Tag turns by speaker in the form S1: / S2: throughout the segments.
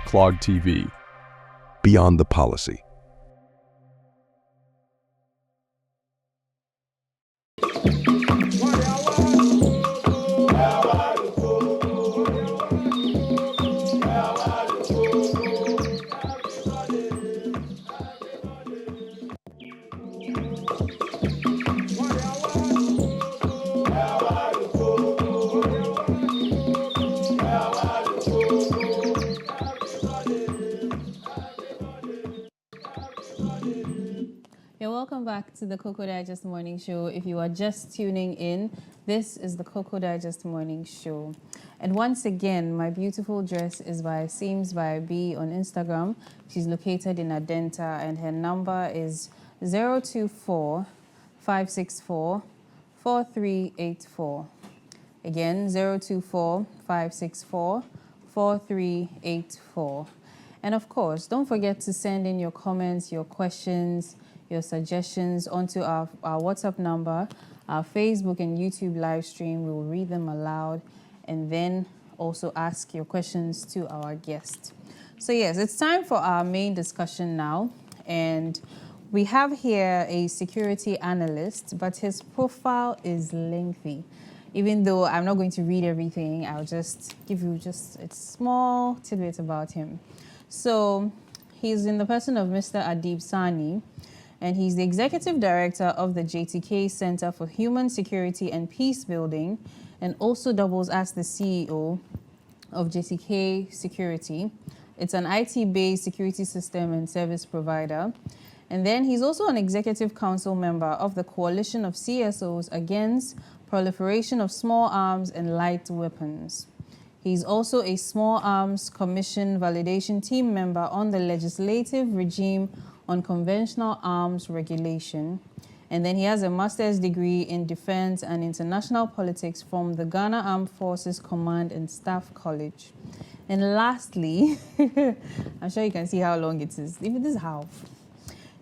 S1: Clog TV.
S2: Beyond the policy.
S3: Welcome back to the Cocoa Digest Morning Show. If you are just tuning in, this is the Cocoa Digest Morning Show. And once again, my beautiful dress is by Seams by B on Instagram. She's located in Adenta and her number is 024 564 4384. Again, 024 564 4384. And of course, don't forget to send in your comments, your questions, your suggestions onto our WhatsApp number, our Facebook and YouTube live stream. We will read them aloud and then also ask your questions to our guest. So yes, it's time for our main discussion now. And we have here a security analyst, but his profile is lengthy. Even though I'm not going to read everything, I'll just give you just a small tidbit about him. So he's in the person of Mr. Adib Sani, and he's the executive director of the JTK Center for Human Security and Peace Building, and also doubles as the CEO of JTK Security. It's an IT-based security system and service provider. And then he's also an executive council member of the Coalition of CSOs Against Proliferation of Small Arms and Light Weapons. He's also a Small Arms Commission Validation Team member on the Legislative Regime on Conventional Arms Regulation. And then he has a master's degree in Defense and International Politics from the Ghana Armed Forces Command and Staff College. And lastly, I'm sure you can see how long it is. Even this is half.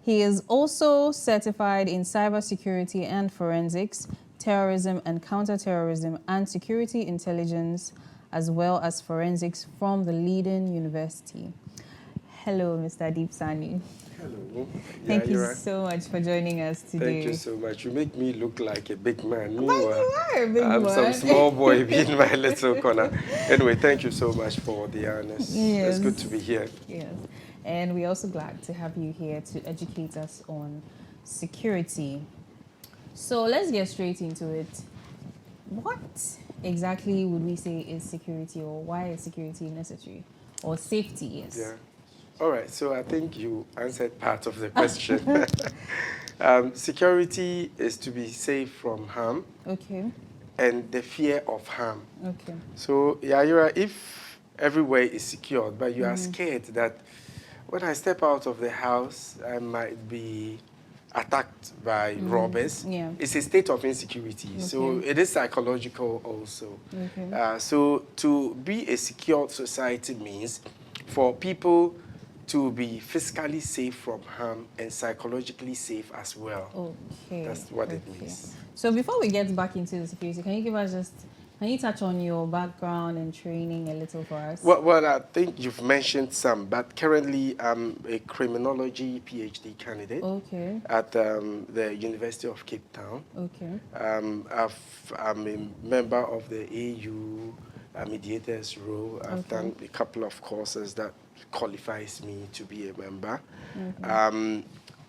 S3: He is also certified in cybersecurity and forensics, terrorism and counterterrorism, and security intelligence, as well as forensics from the Leiden University. Hello, Mr. Adib Sani.
S4: Hello.
S3: Thank you so much for joining us today.
S4: Thank you so much. You make me look like a big man.
S3: But you are a big
S4: I'm
S3: man.
S4: some small boy in my little corner. Anyway, thank you so much for the honors.
S3: Yes.
S4: It's good to be here.
S3: Yes. And we're also glad to have you here to educate us on security. So let's get straight into it. What exactly would we say is security, or why is security necessary? Or safety, yes.
S4: Yeah. All right, so I think you answered part of the question. Security is to be safe from harm.
S3: Okay.
S4: And the fear of harm.
S3: Okay.
S4: So, Yaira, if everywhere is secured, but you are scared that when I step out of the house, I might be attacked by robbers.
S3: Yeah.
S4: It's a state of insecurity.
S3: Okay.
S4: So it is psychological also.
S3: Okay.
S4: So to be a secure society means for people to be physically safe from harm and psychologically safe as well.
S3: Okay.
S4: That's what it means.
S3: So before we get back into the security, can you touch on your background and training a little for us?
S4: Well, I think you've mentioned some, but currently I'm a criminology PhD candidate at the University of Cape Town.
S3: Okay.
S4: I'm a member of the AU mediators role. I've done a couple of courses that qualifies me to be a member.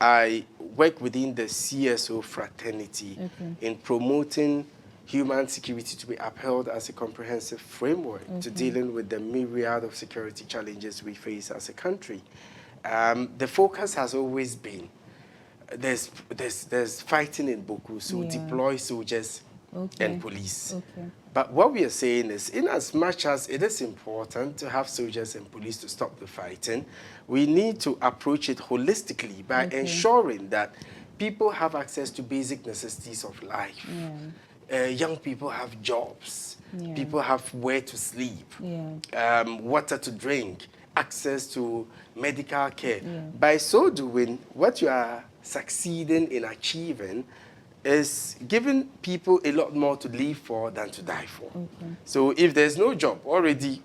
S4: I work within the CSO fraternity in promoting human security to be upheld as a comprehensive framework to dealing with the myriad of security challenges we face as a country. The focus has always been there's fighting in Boku, so deploy soldiers and police. But what we are saying is, in as much as it is important to have soldiers and police to stop the fighting, we need to approach it holistically by ensuring that people have access to basic necessities of life. Young people have jobs. People have where to sleep, water to drink, access to medical care. By so doing, what you are succeeding in achieving is giving people a lot more to live for than to die for. So if there's no job, already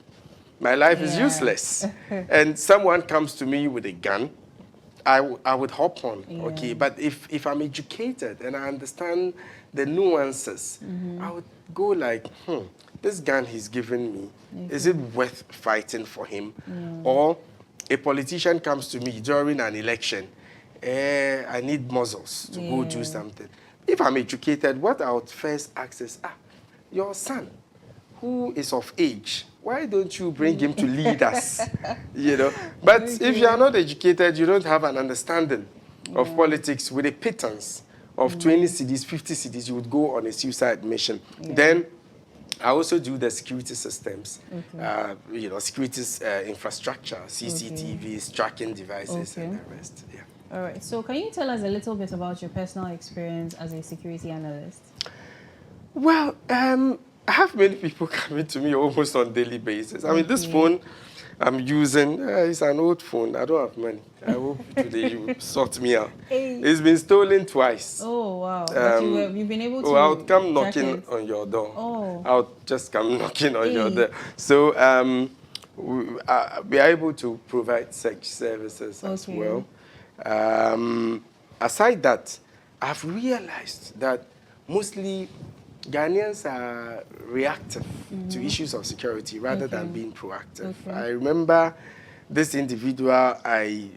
S4: my life is useless. And someone comes to me with a gun, I would hop on, okay? But if I'm educated and I understand the nuances, I would go like, this gun he's given me, is it worth fighting for him? Or a politician comes to me during an election, I need muscles to go do something. If I'm educated, what I would first ask is, your son, who is of age, why don't you bring him to lead us? You know, but if you are not educated, you don't have an understanding of politics with a pittance of 20 cedis, 50 cedis, you would go on a suicide mission. Then I also do the security systems, you know, security infrastructure, CCTVs, tracking devices, and the rest. Yeah.
S3: All right. So can you tell us a little bit about your personal experience as a security analyst?
S4: Well, I have many people coming to me almost on a daily basis. I mean, this phone I'm using, it's an old phone. I don't have money. I hope today you sort me out. It's been stolen twice.
S3: Oh, wow. But you've been able to...
S4: Oh, I'll come knocking on your door.
S3: Oh.
S4: I'll just come knocking on your door. So we are able to provide such services as well. Aside that, I've realized that mostly Ghanaians are reactive to issues of security rather than being proactive. I remember this individual I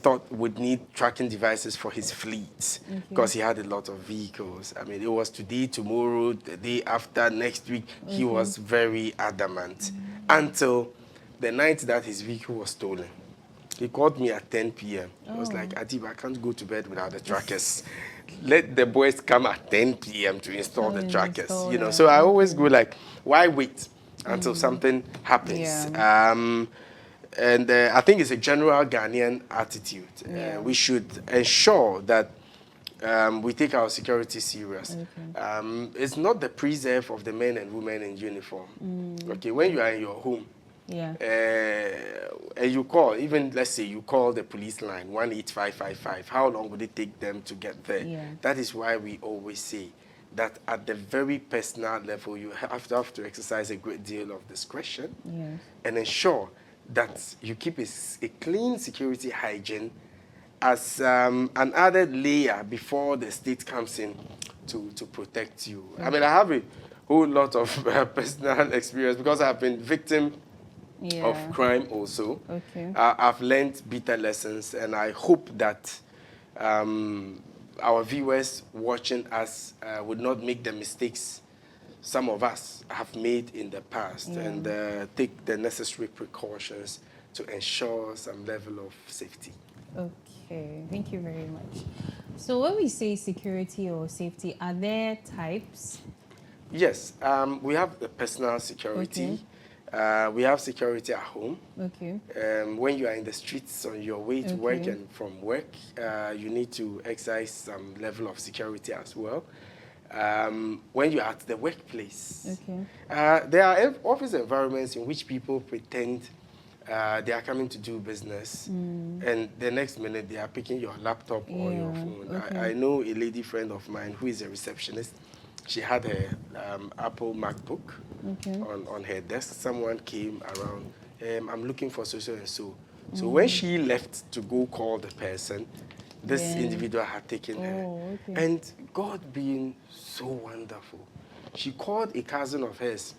S4: thought would need tracking devices for his fleet because he had a lot of vehicles. I mean, it was today, tomorrow, the day after, next week. He was very adamant until the night that his vehicle was stolen. He called me at 10 p.m. I was like, Adib, I can't go to bed without the trackers. Let the boys come at 10 p.m. to install the trackers, you know. So I always go like, why wait until something happens? And I think it's a general Ghanaian attitude. We should ensure that we take our security serious. It's not the preserve of the men and women in uniform. Okay, when you are in your home, and you call, even let's say you call the police line 18555, how long would it take them to get there? That is why we always say that at the very personal level, you have to exercise a great deal of discretion and ensure that you keep a clean security hygiene as an added layer before the state comes in to protect you. I mean, I have a whole lot of personal experience because I've been victim of crime also. I've learned bitter lessons, and I hope that our viewers watching us would not make the mistakes some of us have made in the past and take the necessary precautions to ensure some level of safety.
S3: Okay, thank you very much. So when we say security or safety, are there types?
S4: Yes, we have the personal security. We have security at home. When you are in the streets on your way to work and from work, you need to exercise some level of security as well. When you're at the workplace, there are office environments in which people pretend they are coming to do business, and the next minute they are picking your laptop or your phone. I know a lady friend of mine who is a receptionist. She had her Apple MacBook on her desk. Someone came around, I'm looking for so and so. So when she left to go call the person, this individual had taken her. And God being so wonderful, she called a cousin of hers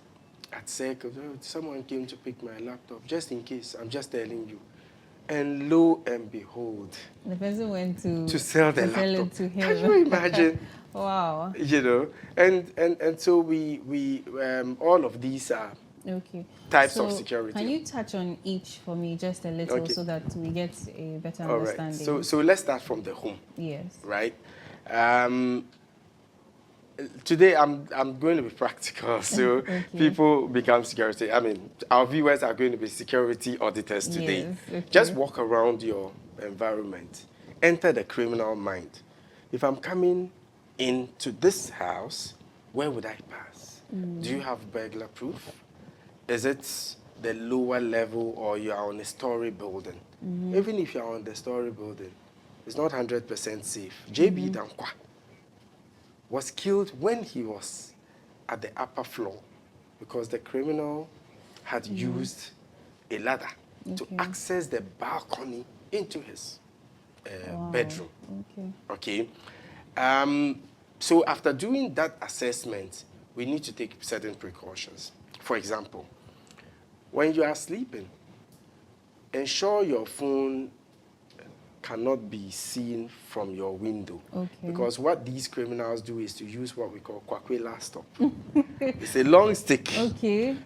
S4: at SEC. Someone came to pick my laptop, just in case, I'm just telling you. And lo and behold,
S3: the person went to
S4: sell the laptop.
S3: To him.
S4: Can you imagine?
S3: Wow.
S4: You know, and so we all of these are types of security.
S3: Can you touch on each for me just a little so that we get a better understanding?
S4: All right. So let's start from the home.
S3: Yes.
S4: Right. Today I'm going to be practical, so people become security. I mean, our viewers are going to be security auditors today. Yes. Just walk around your environment, enter the criminal mind. If I'm coming into this house, where would I pass? Do you have burglar proof? Is it the lower level or you are on a story building? Even if you are on the story building, it's not 100% safe. J.B. Dankwa was killed when he was at the upper floor because the criminal had used a ladder to access the balcony into his bedroom. Okay. So after doing that assessment, we need to take certain precautions. For example, when you are sleeping, ensure your phone cannot be seen from your window. Because what these criminals do is to use what we call kwakwela stop. It's a long stick.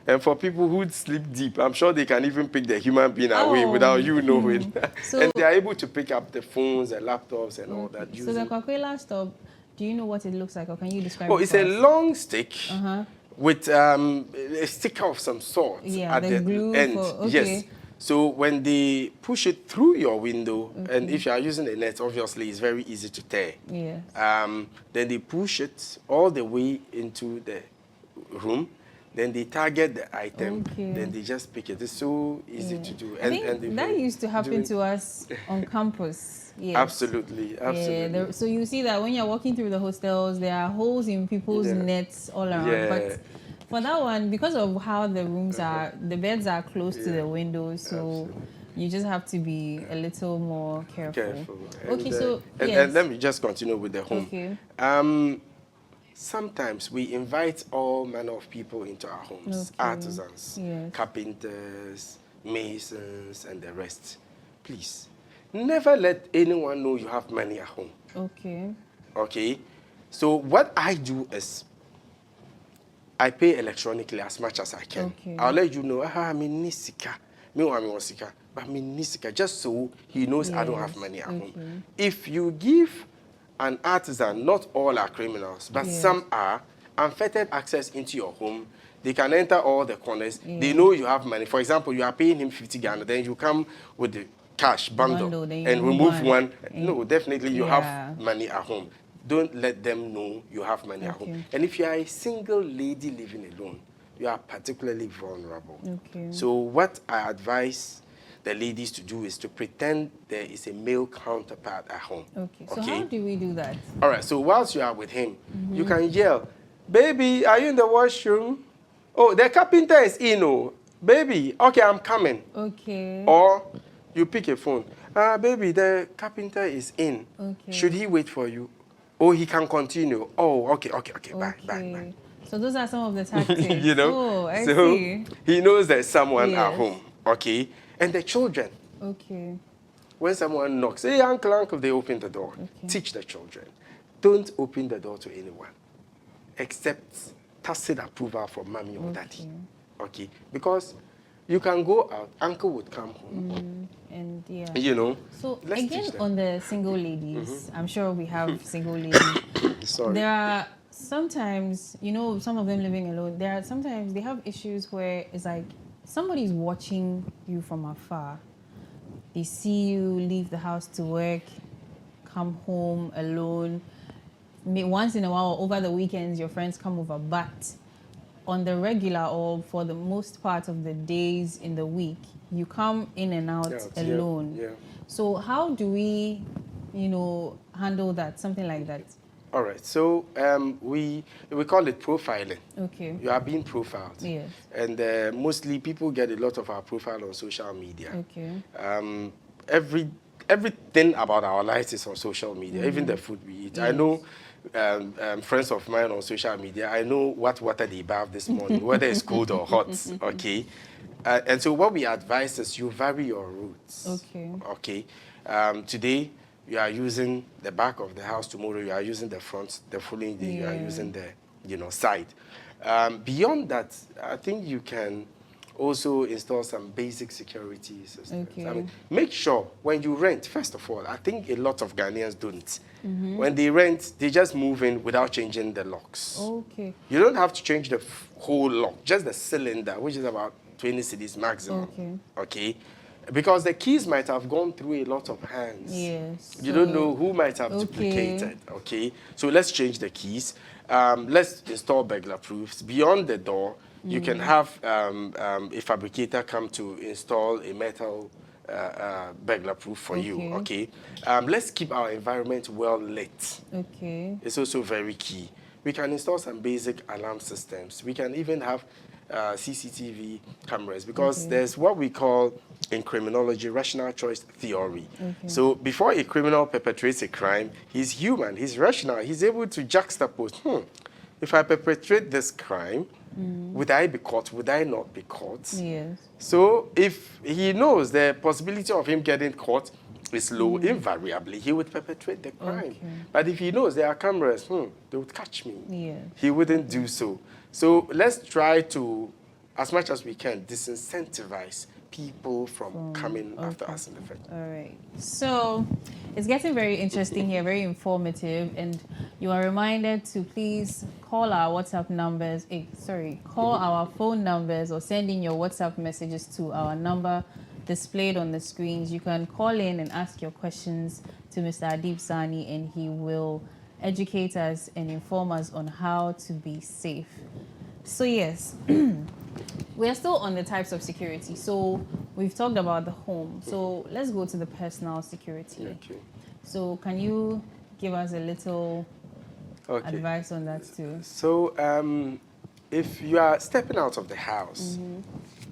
S4: And for people who sleep deep, I'm sure they can even pick the human being away without you knowing. So and they are able to pick up the phones, the laptops, and all that.
S3: So the kwakwela stop, do you know what it looks like, or can you describe it?
S4: Oh, it's a long stick with a sticker of some sort at the end. Yes. So when they push it through your window, and if you are using a net, obviously it's very easy to tear. Then they push it all the way into the room. Then they target the item. Then they just pick it. It's so easy to do.
S3: And that used to happen to us on campus.
S4: Absolutely.
S3: Yeah, so you see that when you're walking through the hostels, there are holes in people's nets all around. But for that one, because of how the rooms are, the beds are close to the windows, so you just have to be a little more careful.
S4: And let me just continue with the home. Sometimes we invite all manner of people into our homes, artisans, carpenters, masons, and the rest. Please, never let anyone know you have money at home. Okay? So what I do is, I pay electronically as much as I can. I'll let you know, I'm in Nisika. But I'm in Nisika, just so he knows I don't have money at home. If you give an artisan, not all are criminals, but some are, unfettered access into your home, they can enter all the corners. They know you have money. For example, you are paying him 50 Ghana, then you come with the cash bundle and remove one. No, definitely you have money at home. Don't let them know you have money at home. And if you are a single lady living alone, you are particularly vulnerable. So what I advise the ladies to do is to pretend there is a male counterpart at home.
S3: So how do we do that?
S4: All right, so whilst you are with him, you can yell, baby, are you in the washroom? Oh, the carpenter is in, oh. Baby, okay, I'm coming. Or you pick a phone. Baby, the carpenter is in. Should he wait for you? Oh, he can continue. Oh, okay, bye.
S3: So those are some of the tactics.
S4: You know?
S3: I see.
S4: He knows there's someone at home, And the children. When someone knocks, hey, uncle, they open the door. Teach the children. Don't open the door to anyone, except tacit approval from mommy or daddy. Because you can go out, uncle would come home.
S3: And
S4: you know.
S3: So again, on the single ladies, I'm sure we have single ladies. There are sometimes, you know, some of them living alone, there are sometimes they have issues where it's like somebody's watching you from afar. They see you leave the house to work, come home alone. Once in a while, or over the weekends, your friends come over, but on the regular or for the most part of the days in the week, you come in and out alone. So how do we, you know, handle that, something like that?
S4: All right, so we call it profiling. You are being profiled. And mostly people get a lot of our profile on social media. Everything about our lives is on social media, even the food we eat. I know friends of mine on social media, I know what water they bathe this morning, whether it's cold or hot, and so what we advise is you vary your routes. Today, you are using the back of the house. Tomorrow, you are using the front. The following day, you are using the side. Beyond that, I think you can also install some basic security systems. I mean, make sure when you rent, first of all, I think a lot of Ghanaians don't. When they rent, they just move in without changing the locks. You don't have to change the whole lock, just the cylinder, which is about 20 cedis maximum. Because the keys might have gone through a lot of hands. You don't know who might have duplicated. So let's change the keys. Let's install burglar proofs. Beyond the door, you can have a fabricator come to install a metal burglar proof for you. Let's keep our environment well lit. It's also very key. We can install some basic alarm systems. We can even have CCTV cameras, because there's what we call in criminology rational choice theory. So before a criminal perpetrates a crime, he's human, he's rational, he's able to juxtapose, if I perpetrate this crime, would I be caught, would I not be caught?
S3: Yes.
S4: So if he knows the possibility of him getting caught is low, invariably he would perpetrate the crime. But if he knows there are cameras, they would catch me.
S3: Yeah.
S4: He wouldn't do so. So let's try to, as much as we can, disincentivize people from coming after us in the first.
S3: All right. So it's getting very interesting here, very informative, and you are reminded to please call our WhatsApp numbers. Call our phone numbers or send in your WhatsApp messages to our number displayed on the screens. You can call in and ask your questions to Mr. Adib Sani, and he will educate us and inform us on how to be safe. So yes, we are still on the types of security. So we've talked about the home. So let's go to the personal security.
S4: Okay.
S3: So can you give us a little advice on that too?
S4: So if you are stepping out of the house,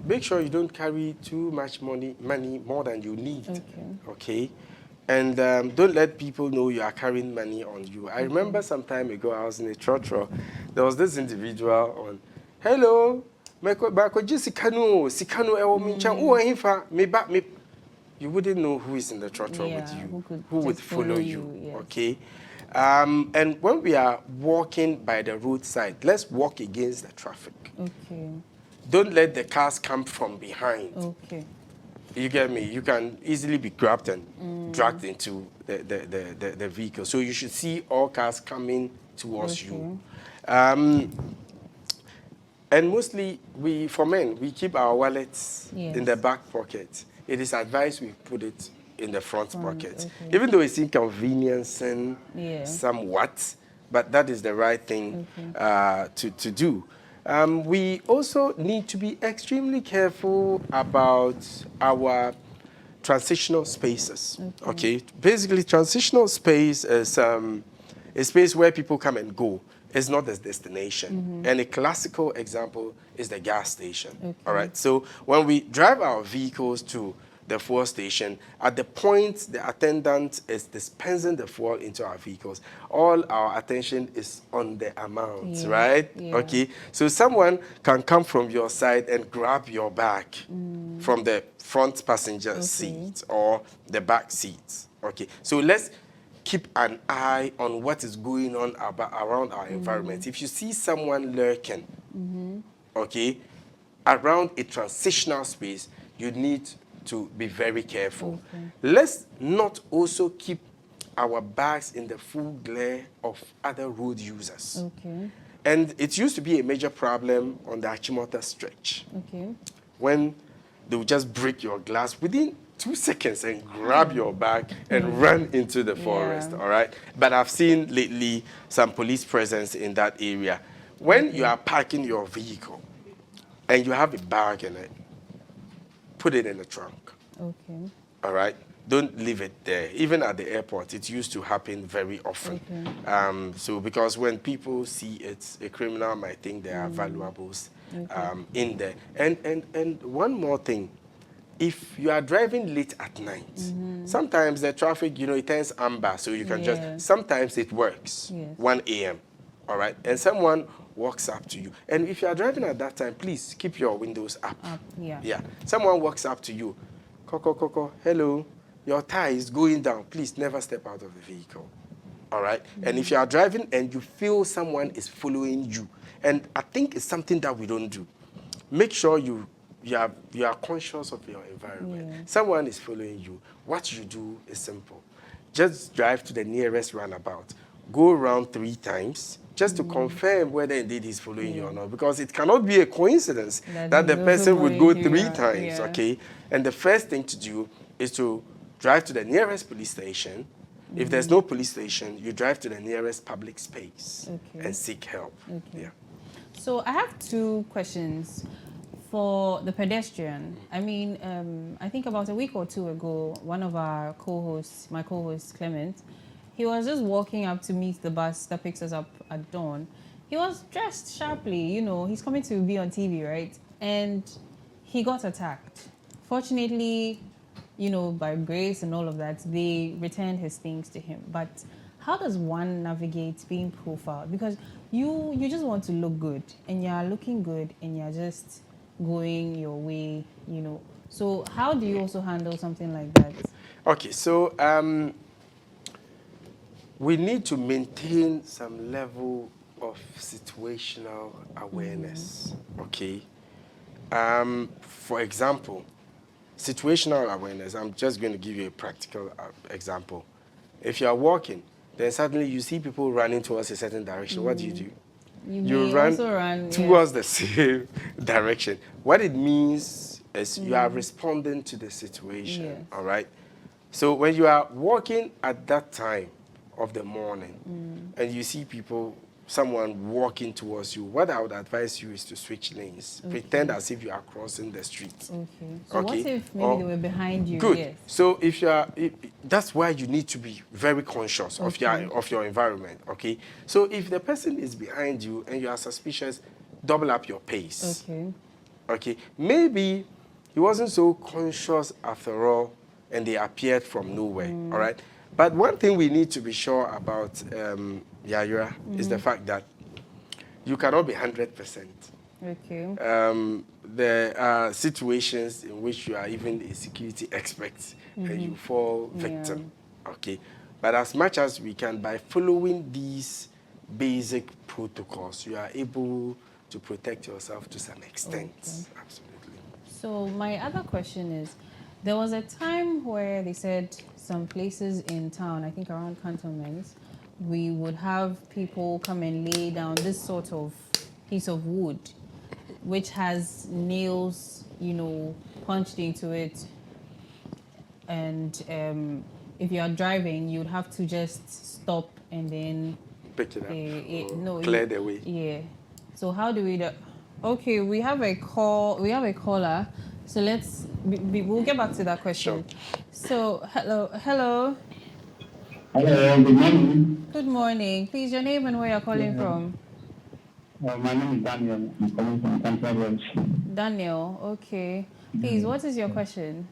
S4: make sure you don't carry too much money more than you need. Okay? And don't let people know you are carrying money on you. I remember some time ago, I was in a trotro. There was this individual on, hello, you wouldn't know who is in the trotro with you, who would follow you.
S3: Yes.
S4: Okay? And when we are walking by the roadside, let's walk against the traffic.
S3: Okay.
S4: Don't let the cars come from behind.
S3: Okay.
S4: You get me? You can easily be grabbed and dragged into the vehicle. So you should see all cars coming towards you. And mostly, for men, we keep our wallets in the back pocket. It is advised we put it in the front pocket. Even though it's inconveniencing somewhat, but that is the right thing to do. We also need to be extremely careful about our transitional spaces. Okay? Basically, transitional space is a space where people come and go. It's not the destination. And a classical example is the gas station. All right? So when we drive our vehicles to the fuel station, at the point the attendant is dispensing the fuel into our vehicles, all our attention is on the amount, right? Okay, so someone can come from your side and grab your bag from the front passenger seat or the back seat. Okay, so let's keep an eye on what is going on around our environment. If you see someone lurking, okay, around a transitional space, you need to be very careful. Let's not also keep our bags in the full glare of other road users. And it used to be a major problem on the Achimota stretch. When they would just break your glass within 2 seconds and grab your bag and run into the forest, all right? But I've seen lately some police presence in that area. When you are parking your vehicle and you have a bag in it, put it in the trunk. All right? Don't leave it there. Even at the airport, it used to happen very often. So because when people see it, a criminal might think there are valuables in there. And one more thing. If you are driving late at night, sometimes the traffic, it turns amber, so you can sometimes it works, 1 a.m., all right? And someone walks up to you. And if you are driving at that time, please keep your windows up. Someone walks up to you, Coco, hello, your tire is going down. Please never step out of the vehicle, all right? And if you are driving and you feel someone is following you, and I think it's something that we don't do, make sure you are conscious of your environment. Someone is following you. What you do is simple. Just drive to the nearest roundabout. Go around 3 times just to confirm whether indeed he's following you or not. Because it cannot be a coincidence that the person would go 3 times, okay? And the first thing to do is to drive to the nearest police station. If there's no police station, you drive to the nearest public space and seek help.
S3: So I have 2 questions. For the pedestrian, I mean, I think about a week or 2 ago, one of our co-hosts, my co-host Clement, he was just walking up to meet the bus that picks us up at dawn. he was dressed sharply, you know, he's coming to be on TV, right? And he got attacked. Fortunately, you know, by grace and all of that, they returned his things to him. But how does one navigate being profiled? Because you just want to look good, and you're looking good, and you're just going your way, you know. So how do you also handle something like that?
S4: Okay, so we need to maintain some level of situational awareness, okay? For example, situational awareness, I'm just going to give you a practical example. If you are walking, then suddenly you see people running towards a certain direction, what do? You run towards the same direction. What it means is you are responding to the situation, all right? So when you are walking at that time of the morning and you see people, someone walking towards you, what I would advise you is to switch lanes. Pretend as if you are crossing the street.
S3: Okay. So what if maybe they were behind you?
S4: Good.
S3: Yes.
S4: So if you are, that's why you need to be very conscious of your environment. Okay. So if the person is behind you and you are suspicious, double up your pace.
S3: Okay.
S4: Okay. Maybe he wasn't so conscious after all, and they appeared from nowhere. All right. But one thing we need to be sure about, Yayura, is the fact that you cannot be 100%.
S3: Okay.
S4: There are situations in which you are even a security expert and you fall victim. Okay. But as much as we can, by following these basic protocols, you are able to protect yourself to some extent. Okay. Absolutely.
S3: So my other question is, there was a time where they said some places in town, I think around cantonments, we would have people come and lay down this sort of piece of wood, which has nails, you know, punched into it. And if you are driving, you'd have to just stop and then
S4: pick it up,
S3: no,
S4: clear the way.
S3: Yeah. So how do we do? Okay, we have a call. We have a caller. So we'll get back to that question.
S4: Sure.
S3: So hello.
S1: Hello, good morning.
S3: Good morning. Please, your name and where you're calling from.
S1: My name is Daniel. I'm calling from Central Branch.
S3: Daniel, okay. Please, what is your question?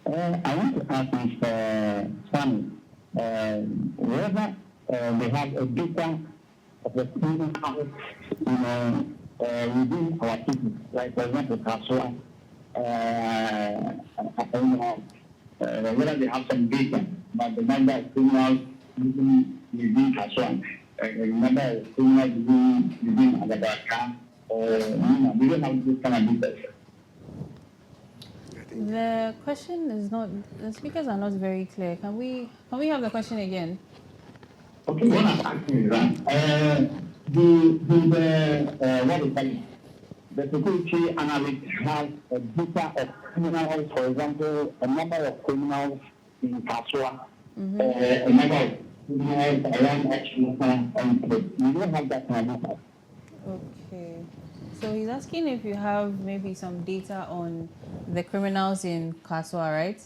S1: I want to ask Mr. Sam whether they have a data of the criminal house, within our city, like for example, Kasua, whether they have some data about the number of criminals within Kasua, the number of criminals within Agadarka, we don't have this kind of data.
S3: The question is not, the speakers are not very clear. Can we have the question again?
S1: Okay, what I'm asking is that the security analyst has a data of criminals, for example, a number of criminals in Kasua, a number of criminals around Ashima, and we don't have that kind of data.
S3: Okay. So he's asking if you have maybe some data on the criminals in Kasua, right?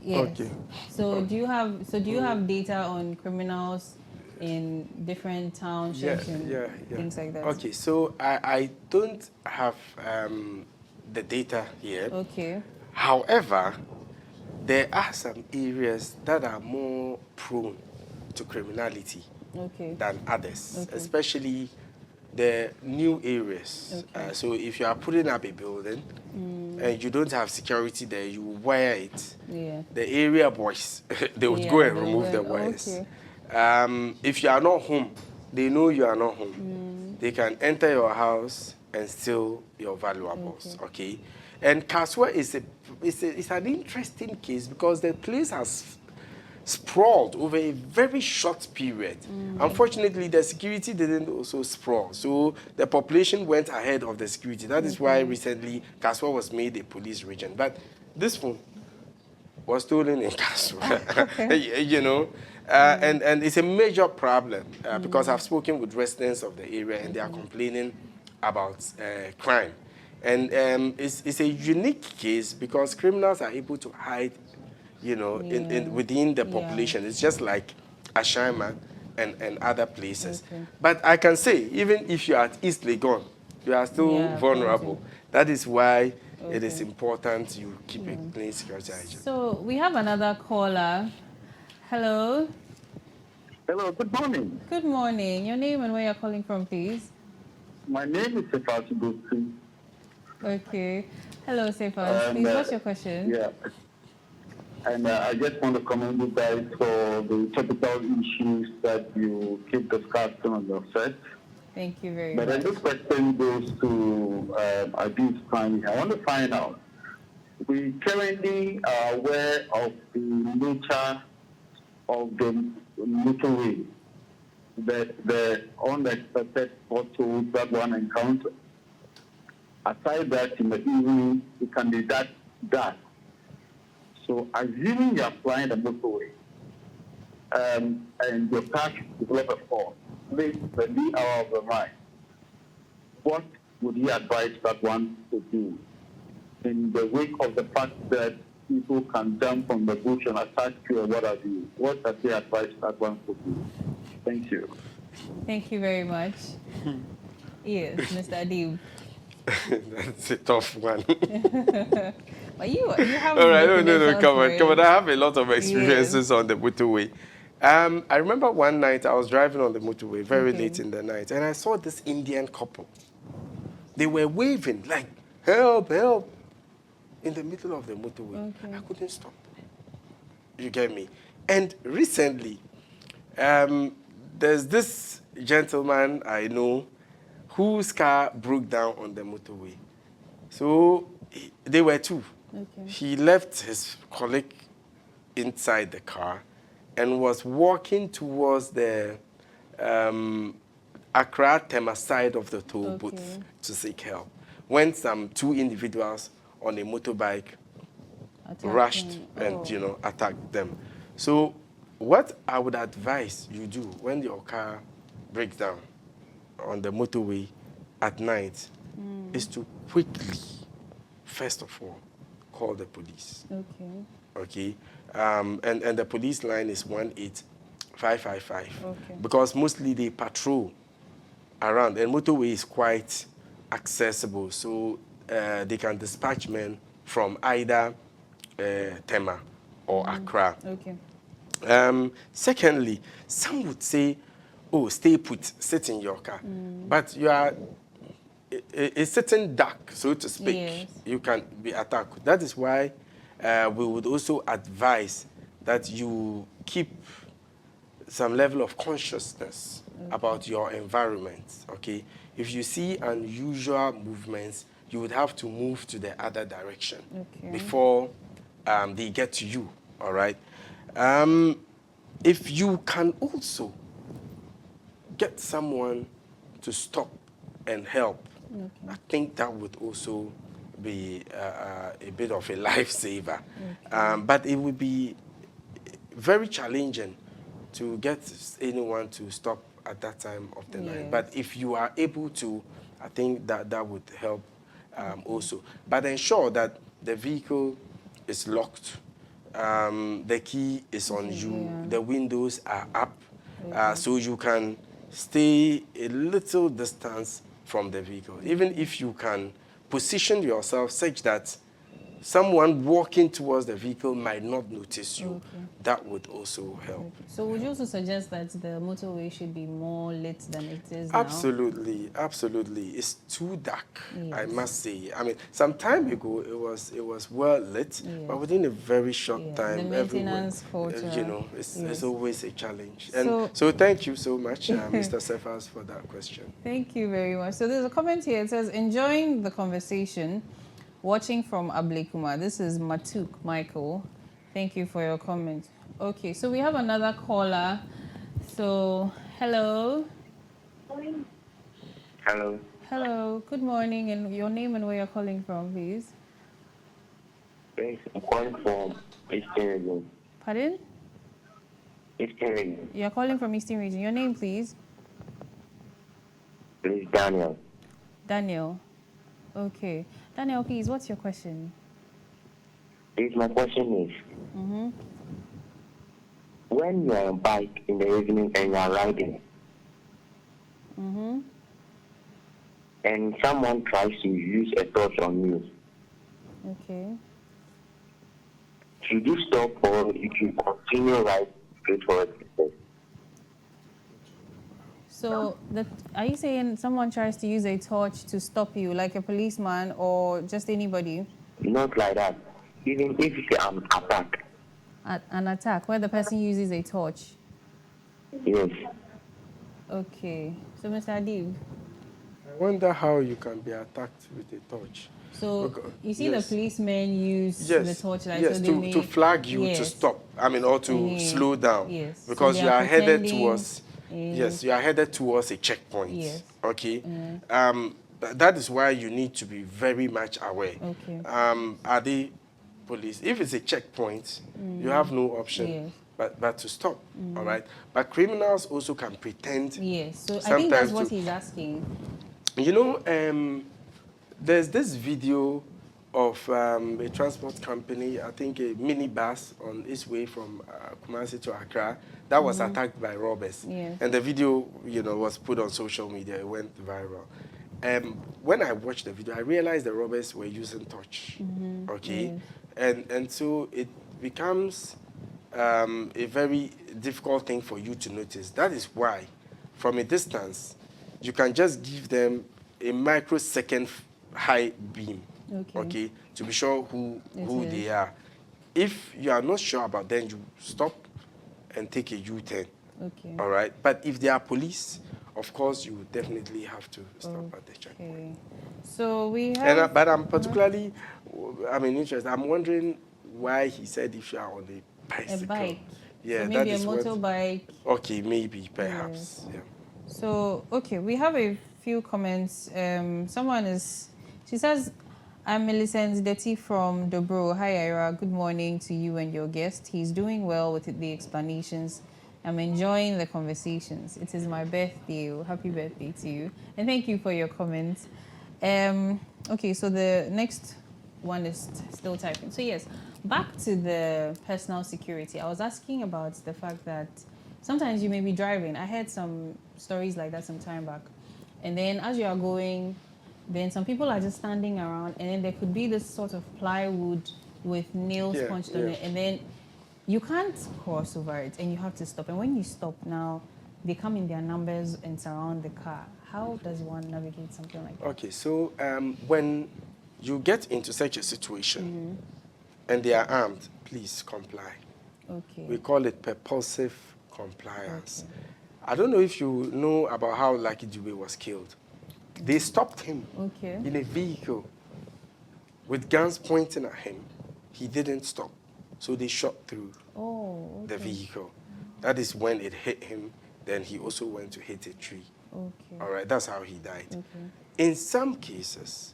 S3: Yes.
S4: Okay.
S3: So do you have data on criminals in different townships and things like that?
S4: Okay, so I don't have the data here.
S3: Okay.
S4: However, there are some areas that are more prone to criminality than others, especially the new areas. So if you are putting up a building and you don't have security there, you wire it.
S3: Yeah.
S4: The area boys, they would go and remove the wires.
S3: Okay.
S4: If you are not home, they know you are not home. They can enter your house and steal your valuables. Okay. And Kasua is an interesting case because the place has sprawled over a very short period. Unfortunately, the security didn't also sprawl. So the population went ahead of the security. That is why recently Kasua was made a police region. But this phone was stolen in Kasua, you know. And it's a major problem because I've spoken with residents of the area and they are complaining about crime. And it's a unique case because criminals are able to hide, you know, within the population. It's just like Ashima. and other places.
S3: Okay.
S4: But I can say, even if you are at East Legon, you are still vulnerable. That is why it is important you keep a clean security hygiene.
S3: So we have another caller. Hello.
S1: Hello, good morning.
S3: Good morning. Your name and where you're calling from, please.
S1: My name is Sefas Gusi.
S3: Okay. Hello, Sefas. Please, what's your question?
S1: Yeah. And I just want to commend you guys for the topical issues that you keep discussing on your set.
S3: Thank you very much.
S1: But this question goes to Abuse Prime. I want to find out. We currently are aware of the nature of the motorway, the unexpected potholes that one encounters. Aside that, in the evening, it can be that dark. So, assuming you are flying the motorway and your car develop a fault, late the wee hour of the night, what would you advise that one to do in the wake of the fact that people can jump from the bush and attack you or what have you? What does you advise that one to do? Thank you.
S3: Thank you very much. Yes, Mr. Adib.
S4: That's a tough one.
S3: But you have.
S4: All right, no, come on. I have a lot of experiences on the motorway. I remember one night I was driving on the motorway very late in the night, and I saw this Indian couple. They were waving like, help, help, in the middle of the motorway. I couldn't stop. You get me? And recently, there's this gentleman I know whose car broke down on the motorway. So they were two. He left his colleague inside the car and was walking towards the Accra Tema side of the toll booth to seek help, when some two individuals on a motorbike rushed and attacked them. So what I would advise you do when your car breaks down on the motorway at night is to quickly, first of all, call the police. Okay. And the police line is 18555. Because mostly they patrol around, and motorway is quite accessible, so they can dispatch men from either Tema or Accra. Secondly, some would say, oh, stay put, sit in your car. But you are a certain duck, so to speak. You can be attacked. That is why we would also advise that you keep some level of consciousness about your environment, okay? If you see unusual movements, you would have to move to the other direction before they get to you, all right? If you can also get someone to stop and help, I think that would also be a bit of a lifesaver. But it would be very challenging to get anyone to stop at that time of the night. But if you are able to, I think that would help also. But ensure that the vehicle is locked, the key is on you, the windows are up, so you can stay a little distance from the vehicle. Even if you can position yourself such that someone walking towards the vehicle might not notice you, that would also help.
S3: So would you also suggest that the motorway should be more lit than it is now?
S4: Absolutely, absolutely. It's too dark, I must say. I mean, some time ago it was well lit, but within a very short time,
S3: the maintenance culture,
S4: it's always a challenge. And so thank you so much, Mr. Sefas, for that question.
S3: Thank you very much. So there's a comment here. It says, enjoying the conversation. Watching from Ablekuma. This is Matuk Michael. Thank you for your comment. Okay, so we have another caller. So, hello.
S5: Hello.
S3: Hello. Good morning, and your name and where you're calling from, please.
S5: Yes, I'm calling from Eastern Region.
S3: Pardon?
S5: Eastern Region.
S3: You're calling from Eastern Region. Your name, please.
S5: Please, Daniel.
S3: Daniel. Okay. Daniel, please, what's your question?
S5: My question is, when you are on bike in the evening and you are riding, and someone tries to use a torch on you,
S3: Okay.
S5: should you stop or you can continue riding straight forward?
S3: So, are you saying someone tries to use a torch to stop you, like a policeman or just anybody?
S5: Not like that. Even if it's an attack.
S3: An attack where the person uses a torch?
S5: Yes.
S3: Okay. So, Mr. Adib,
S4: I wonder how you can be attacked with a torch.
S3: so
S4: Because-
S3: you see
S4: yes.
S3: the policemen use
S4: Yes,
S3: the torchlight
S4: yes,
S3: so they
S4: to
S3: may,
S4: flag you to
S3: yes.
S4: stop. I mean, or to slow down.
S3: Yes. So
S4: Because
S3: they
S4: you are headed
S3: pretending-
S4: towards. Yes, you are headed towards a checkpoint.
S3: Yes.
S4: Okay. That is why you need to be very much aware.
S3: Okay.
S4: Are they police? If it's a checkpoint, you have no option
S3: Yes.
S4: but to stop. All right. But criminals also can pretend.
S3: Yes. So I think
S4: sometimes
S3: that's what
S4: to-
S3: he's asking.
S4: You know, there's this video of a transport company, I think a minibus on its way from Kumasi to Accra, that was attacked by robbers.
S3: Yes.
S4: And the video, was put on social media. It went viral. When I watched the video, I realized the robbers were using torch. Okay, and so it becomes a very difficult thing for you to notice. That is why, from a distance, you can just give them a microsecond high beam, okay, to be sure who
S3: is.
S4: they are. If you are not sure about them, you stop and take a U-turn.
S3: Okay.
S4: All right. But if they are police, of course, you would definitely have to stop at the checkpoint.
S3: Okay. So we have.
S4: And but I'm particularly, interested. I'm wondering why he said if you are on a bicycle.
S3: A bike.
S4: Yeah,
S3: So
S4: that
S3: maybe a
S4: is what-
S3: motorbike.
S4: Okay, maybe, perhaps. Yeah.
S3: So, okay, we have a few comments. She says, I'm Millicent Deti from Dobro. Hi, Ira. Good morning to you and your guest. He's doing well with the explanations. I'm enjoying the conversations. It is my birthday. Happy birthday to you. And thank you for your comments. Okay, so the next one is still typing. So yes, back to the personal security. I was asking about the fact that sometimes you may be driving. I heard some stories like that some time back. And then as you are going, then some people are just standing around, and then there could be this sort of plywood with nails punched on it, and then you can't cross over it, and you have to stop. And when you stop now, they come in their numbers and surround the car. How does one navigate something like that?
S4: Okay, so when you get into such a situation and they are armed, please comply.
S3: Okay.
S4: We call it purposive compliance. I don't know if you know about how Lucky Dube was killed. They stopped him in a vehicle with guns pointing at him. He didn't stop, so they shot through the vehicle. That is when it hit him. Then he also went to hit a tree. All right, that's how he died. In some cases,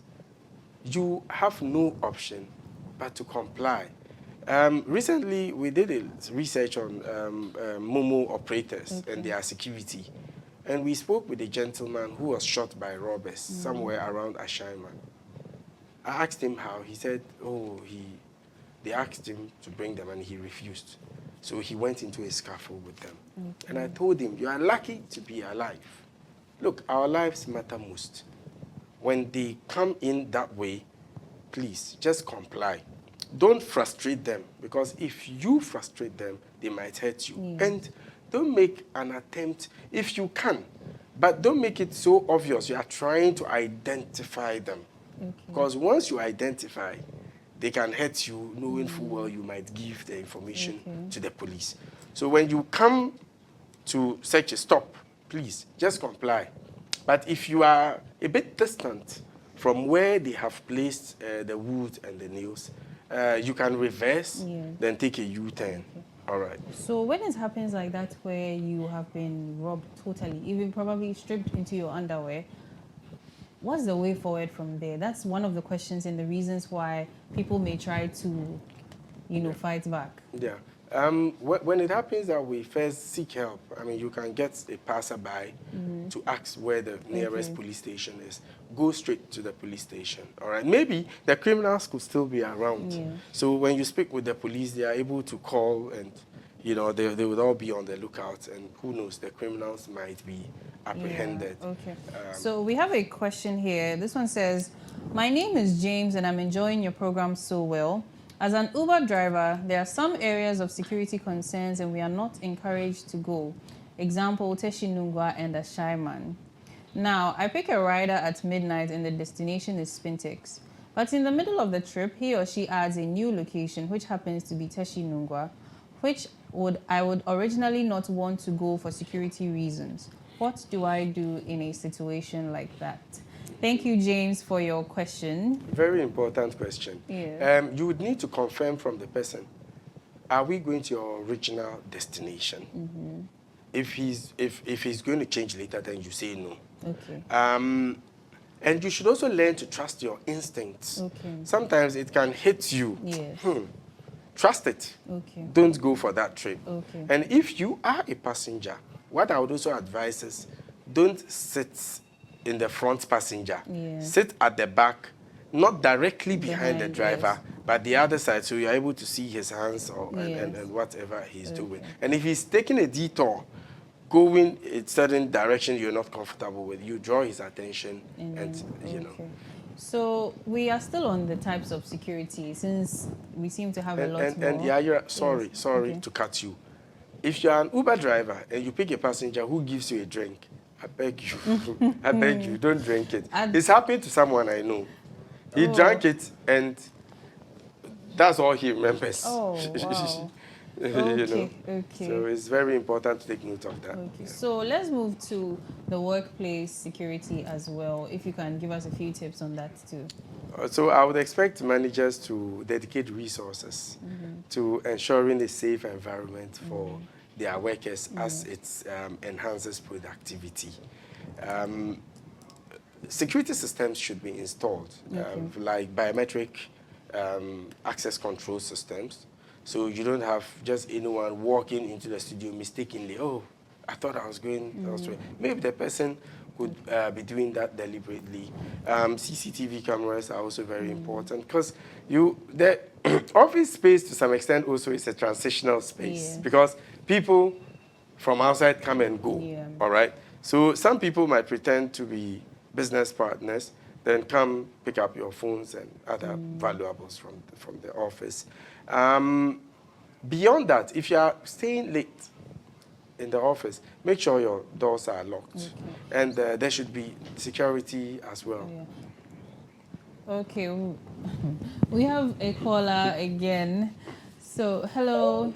S4: you have no option but to comply. Recently, we did a research on Momo operators and their security. And we spoke with a gentleman who was shot by robbers somewhere around Ashaima. I asked him how. He said, they asked him to bring them and he refused. So he went into a scuffle with them. And I told him, you are lucky to be alive. Look, our lives matter most. When they come in that way, please, just comply. Don't frustrate them, because if you frustrate them, they might hurt you. And don't make an attempt, if you can, but don't make it so obvious you are trying to identify them. Because once you identify, they can hurt you, knowing full well you might give the information to the police. So when you come to such a stop, please, just comply. But if you are a bit distant from where they have placed the wood and the nails, you can reverse, then take a U-turn. All right.
S3: So when it happens like that, where you have been robbed totally, even probably stripped into your underwear, what's the way forward from there? That's one of the questions and the reasons why people may try to, fight back.
S4: Yeah. When it happens that we first seek help, you can get a passerby to ask where the nearest police station is. Go straight to the police station, all right? Maybe the criminals could still be around. So when you speak with the police, they are able to call and you know, they would all be on the lookout, and who knows, the criminals might be apprehended.
S3: Yeah, okay. So we have a question here. This one says, my name is James and I'm enjoying your program so well. As an Uber driver, there are some areas of security concerns and we are not encouraged to go. Example, Teshinungwa and Ashaiman. Now, I pick a rider at midnight and the destination is Spintex. But in the middle of the trip, he or she adds a new location, which happens to be Teshinungwa, which I would originally not want to go for security reasons. What do I do in a situation like that? Thank you, James, for your question.
S4: Very important question.
S3: Yeah.
S4: You would need to confirm from the person, are we going to your original destination?
S3: Mm-hmm.
S4: If he's going to change later, then you say no.
S3: Okay.
S4: And you should also learn to trust your instincts.
S3: Okay.
S4: Sometimes it can hit you.
S3: Yes.
S4: Trust it.
S3: Okay.
S4: Don't go for that trip.
S3: Okay.
S4: And if you are a passenger, what I would also advise is don't sit in the front passenger.
S3: Yeah.
S4: Sit at the back, not directly behind the driver,
S3: yes.
S4: but the other side, so you're able to see his hands and whatever he's doing. And if he's taking a detour, going a certain direction you're not comfortable with, you draw his attention and you know.
S3: So we are still on the types of security since we seem to have a lot more.
S4: And yeah, you're sorry to cut you. If you're an Uber driver and you pick a passenger who gives you a drink, I beg you, I beg you, don't drink it. It's happened to someone I know. He drank it and that's all he remembers.
S3: Oh, wow.
S4: You know?
S3: Okay.
S4: So it's very important to take note of that.
S3: Okay. So let's move to the workplace security as well. If you can give us a few tips on that too.
S4: So I would expect managers to dedicate resources to ensuring a safe environment for their workers as it enhances productivity. Security systems should be installed, like biometric access control systems. So you don't have just anyone walking into the studio mistakenly, oh, I thought I was going elsewhere. Maybe the person could be doing that deliberately. CCTV cameras are also very important because the office space to some extent also is a transitional space because people from outside come and go, all right? So some people might pretend to be business partners, then come pick up your phones and other valuables from the office. Beyond that, if you are staying late in the office, make sure your doors are locked. And there should be security as well.
S3: Okay, we have a caller again. So, hello.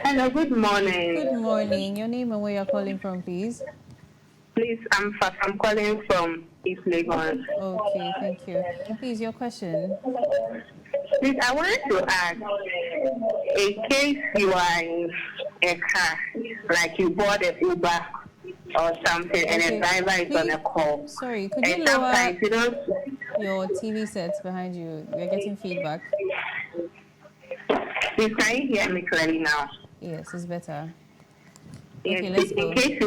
S6: Hello, good morning.
S3: Good morning. Your name and where you're calling from, please?
S6: Please, I'm calling from East Lagos.
S3: Okay, thank you. Please, your question.
S6: Please, I wanted to ask, in case you are in a car, like you bought an Uber or something, and a driver is on a call.
S3: Sorry, could you
S6: and
S3: lower
S6: sometimes you don't...
S3: your TV sets behind you? We're getting feedback.
S6: Please, can you hear me clearly now?
S3: Yes, it's better.
S6: Yes,
S3: Okay, let's go.
S6: in case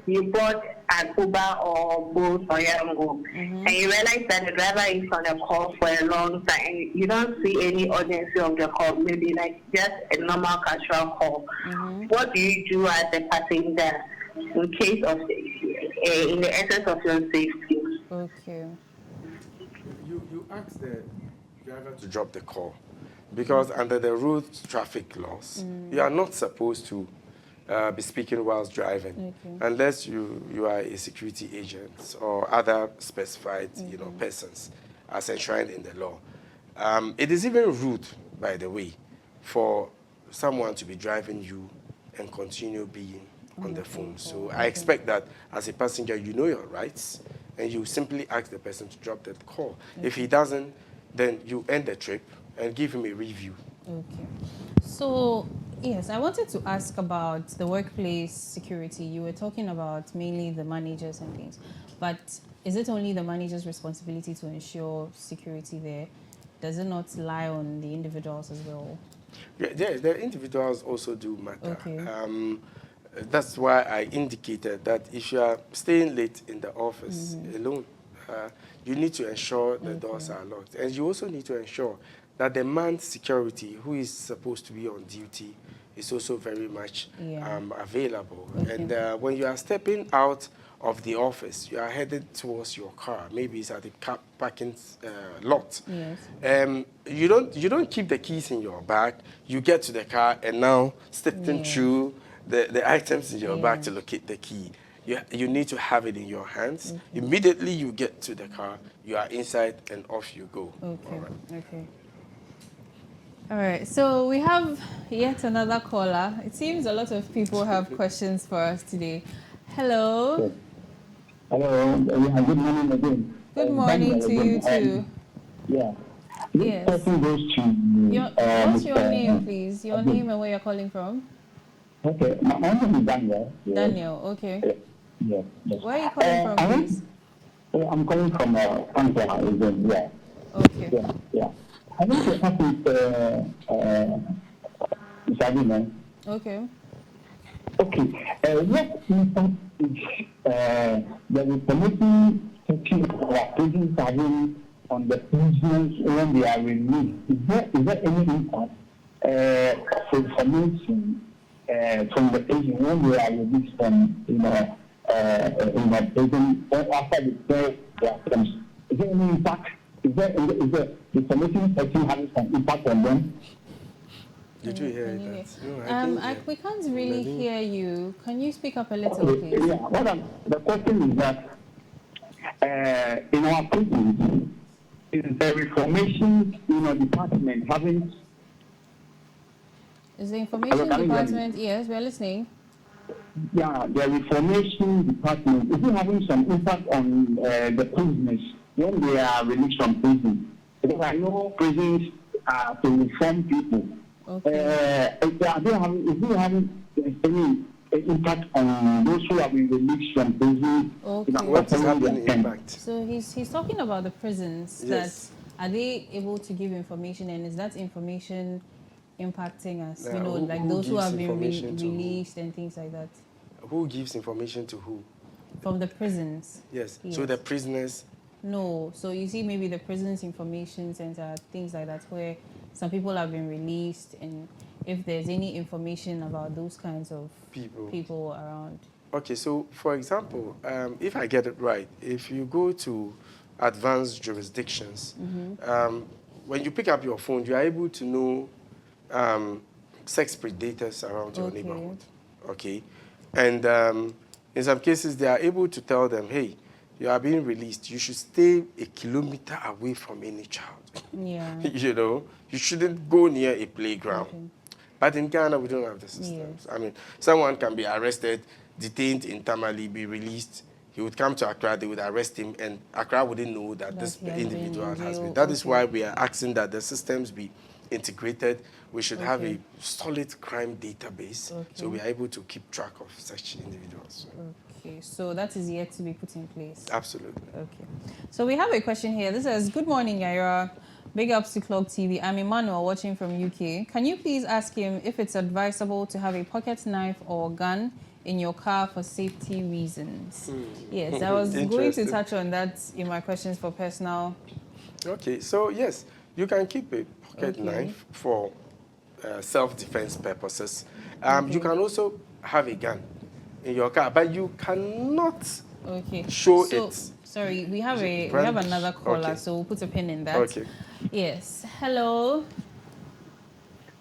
S6: you bought an Uber or Bolt or Yango, and you realize that the driver is on a call for a long time, and you don't see any urgency of the call, maybe like just a normal casual call. What do you do as a passenger in case of, in the essence of your safety?
S3: Okay.
S4: You ask the driver to drop the call because under the road traffic laws, you are not supposed to be speaking whilst driving, unless you are a security agent or other specified persons as enshrined in the law. It is even rude, by the way, for someone to be driving you and continue being on the phone. So I expect that as a passenger, you know your rights, and you simply ask the person to drop that call. If he doesn't, then you end the trip and give him a review.
S3: Okay. So, yes, I wanted to ask about the workplace security. You were talking about mainly the managers and things, but is it only the manager's responsibility to ensure security there? Does it not lie on the individuals as well?
S4: Yeah, the individuals also do matter.
S3: Okay.
S4: That's why I indicated that if you are staying late in the office alone, you need to ensure the doors are locked. And you also need to ensure that the manned security who is supposed to be on duty is also very much
S3: Yeah.
S4: available.
S3: Okay.
S4: And when you are stepping out of the office, you are headed towards your car. Maybe it's at the car parking lot.
S3: Yes.
S4: You don't keep the keys in your bag. You get to the car and now sifting
S3: Yes.
S4: through the items in your bag to
S3: Yeah.
S4: locate the key. You need to have it in your hands. Immediately you get to the car, you are inside and off you go.
S3: Okay.
S4: All right.
S3: Okay. All right. So we have yet another caller. It seems a lot of people have questions for us today. Hello.
S1: Yes. Hello. Yeah, good morning again.
S3: Good morning to you
S1: again.
S3: too.
S1: Yeah.
S3: Yes.
S1: This question goes to
S3: What's your
S1: Mr.
S3: name, please? Your
S1: Abdul.
S3: name and where you're calling from?
S1: Okay. My name is Daniel. Yeah.
S3: Daniel. Okay.
S1: Yes. Yes.
S3: Where are you calling from, please?
S1: I'm calling from Angola again. Yeah.
S3: Okay.
S1: Yeah. Yeah. I want to ask Mr. Abdul.
S3: Okay.
S1: Okay. What impact is the information section of our prisons having on the prisoners when they are released? Is there any impact for information from the prison when they are released from in a prison or after they serve their terms? Is there any impact? Is the information section having some impact on them?
S4: Did you hear
S3: Can you
S4: that?
S3: hear?
S4: No, I didn't hear.
S3: We can't really hear you. Can you speak up a little,
S1: Okay,
S3: please?
S1: yeah. The question is that in our prisons, is the reformation department having?
S3: Is the information
S1: Hello, can you hear me?
S3: department? Yes, we're listening.
S1: Yeah, the reformation department is it having some impact on the prisoners when they are released from prison? Because I know prisons are to reform people.
S3: Okay.
S1: Is it having any impact on those who have been released from prison?
S3: Okay.
S4: What is having impact?
S3: So he's talking about the prisons.
S4: Yes.
S3: That are they able to give information, and is that information impacting us?
S4: Now,
S3: You know,
S4: who-
S3: like
S4: who
S3: those who
S4: gives
S3: have been
S4: information to who?
S3: released and things like that
S4: Who gives information to who?
S3: from the prisons.
S4: Yes.
S3: Yes.
S4: So the prisoners.
S3: No, so you see, maybe the prisons information center, things like that, where some people have been released, and if there's any information about those kinds of people around.
S4: Okay, so for example, if I get it right, if you go to advanced jurisdictions, when you pick up your phone, you are able to know sex predators around your
S3: Okay.
S4: neighborhood. Okay, and in some cases, they are able to tell them, hey, you are being released. You should stay a kilometer away from any child.
S3: Yeah.
S4: You know, you shouldn't go near a playground.
S3: Okay.
S4: But in Ghana, we don't have the systems.
S3: Yes.
S4: I mean, someone can be arrested, detained in Tamale, be released. He would come to Accra, they would arrest him, and Accra wouldn't know that
S3: That
S4: this
S3: he has
S4: individual
S3: been in
S4: has
S3: jail.
S4: been. That is
S3: Okay.
S4: why we are asking that the systems be integrated. We should have
S3: Okay.
S4: a solid crime database,
S3: Okay.
S4: so we are able to keep track of such individuals.
S3: Okay, so that is yet to be put in place.
S4: Absolutely.
S3: Okay. So we have a question here. This says, good morning, Yaira. Big ups to Clock TV. I'm Emmanuel watching from UK. Can you please ask him if it's advisable to have a pocket knife or gun in your car for safety reasons? Yes, I was going to
S4: Interesting.
S3: touch on that in my questions for personal.
S4: Okay, so yes, you can keep a pocket
S3: Okay.
S4: knife for self-defense purposes. You can also have a gun in your car, but you cannot
S3: Okay.
S4: show
S3: So,
S4: it.
S3: Sorry, we have
S4: Brandish.
S3: another caller,
S4: Okay.
S3: so we'll put a pin in that.
S4: Okay.
S3: Yes. Hello.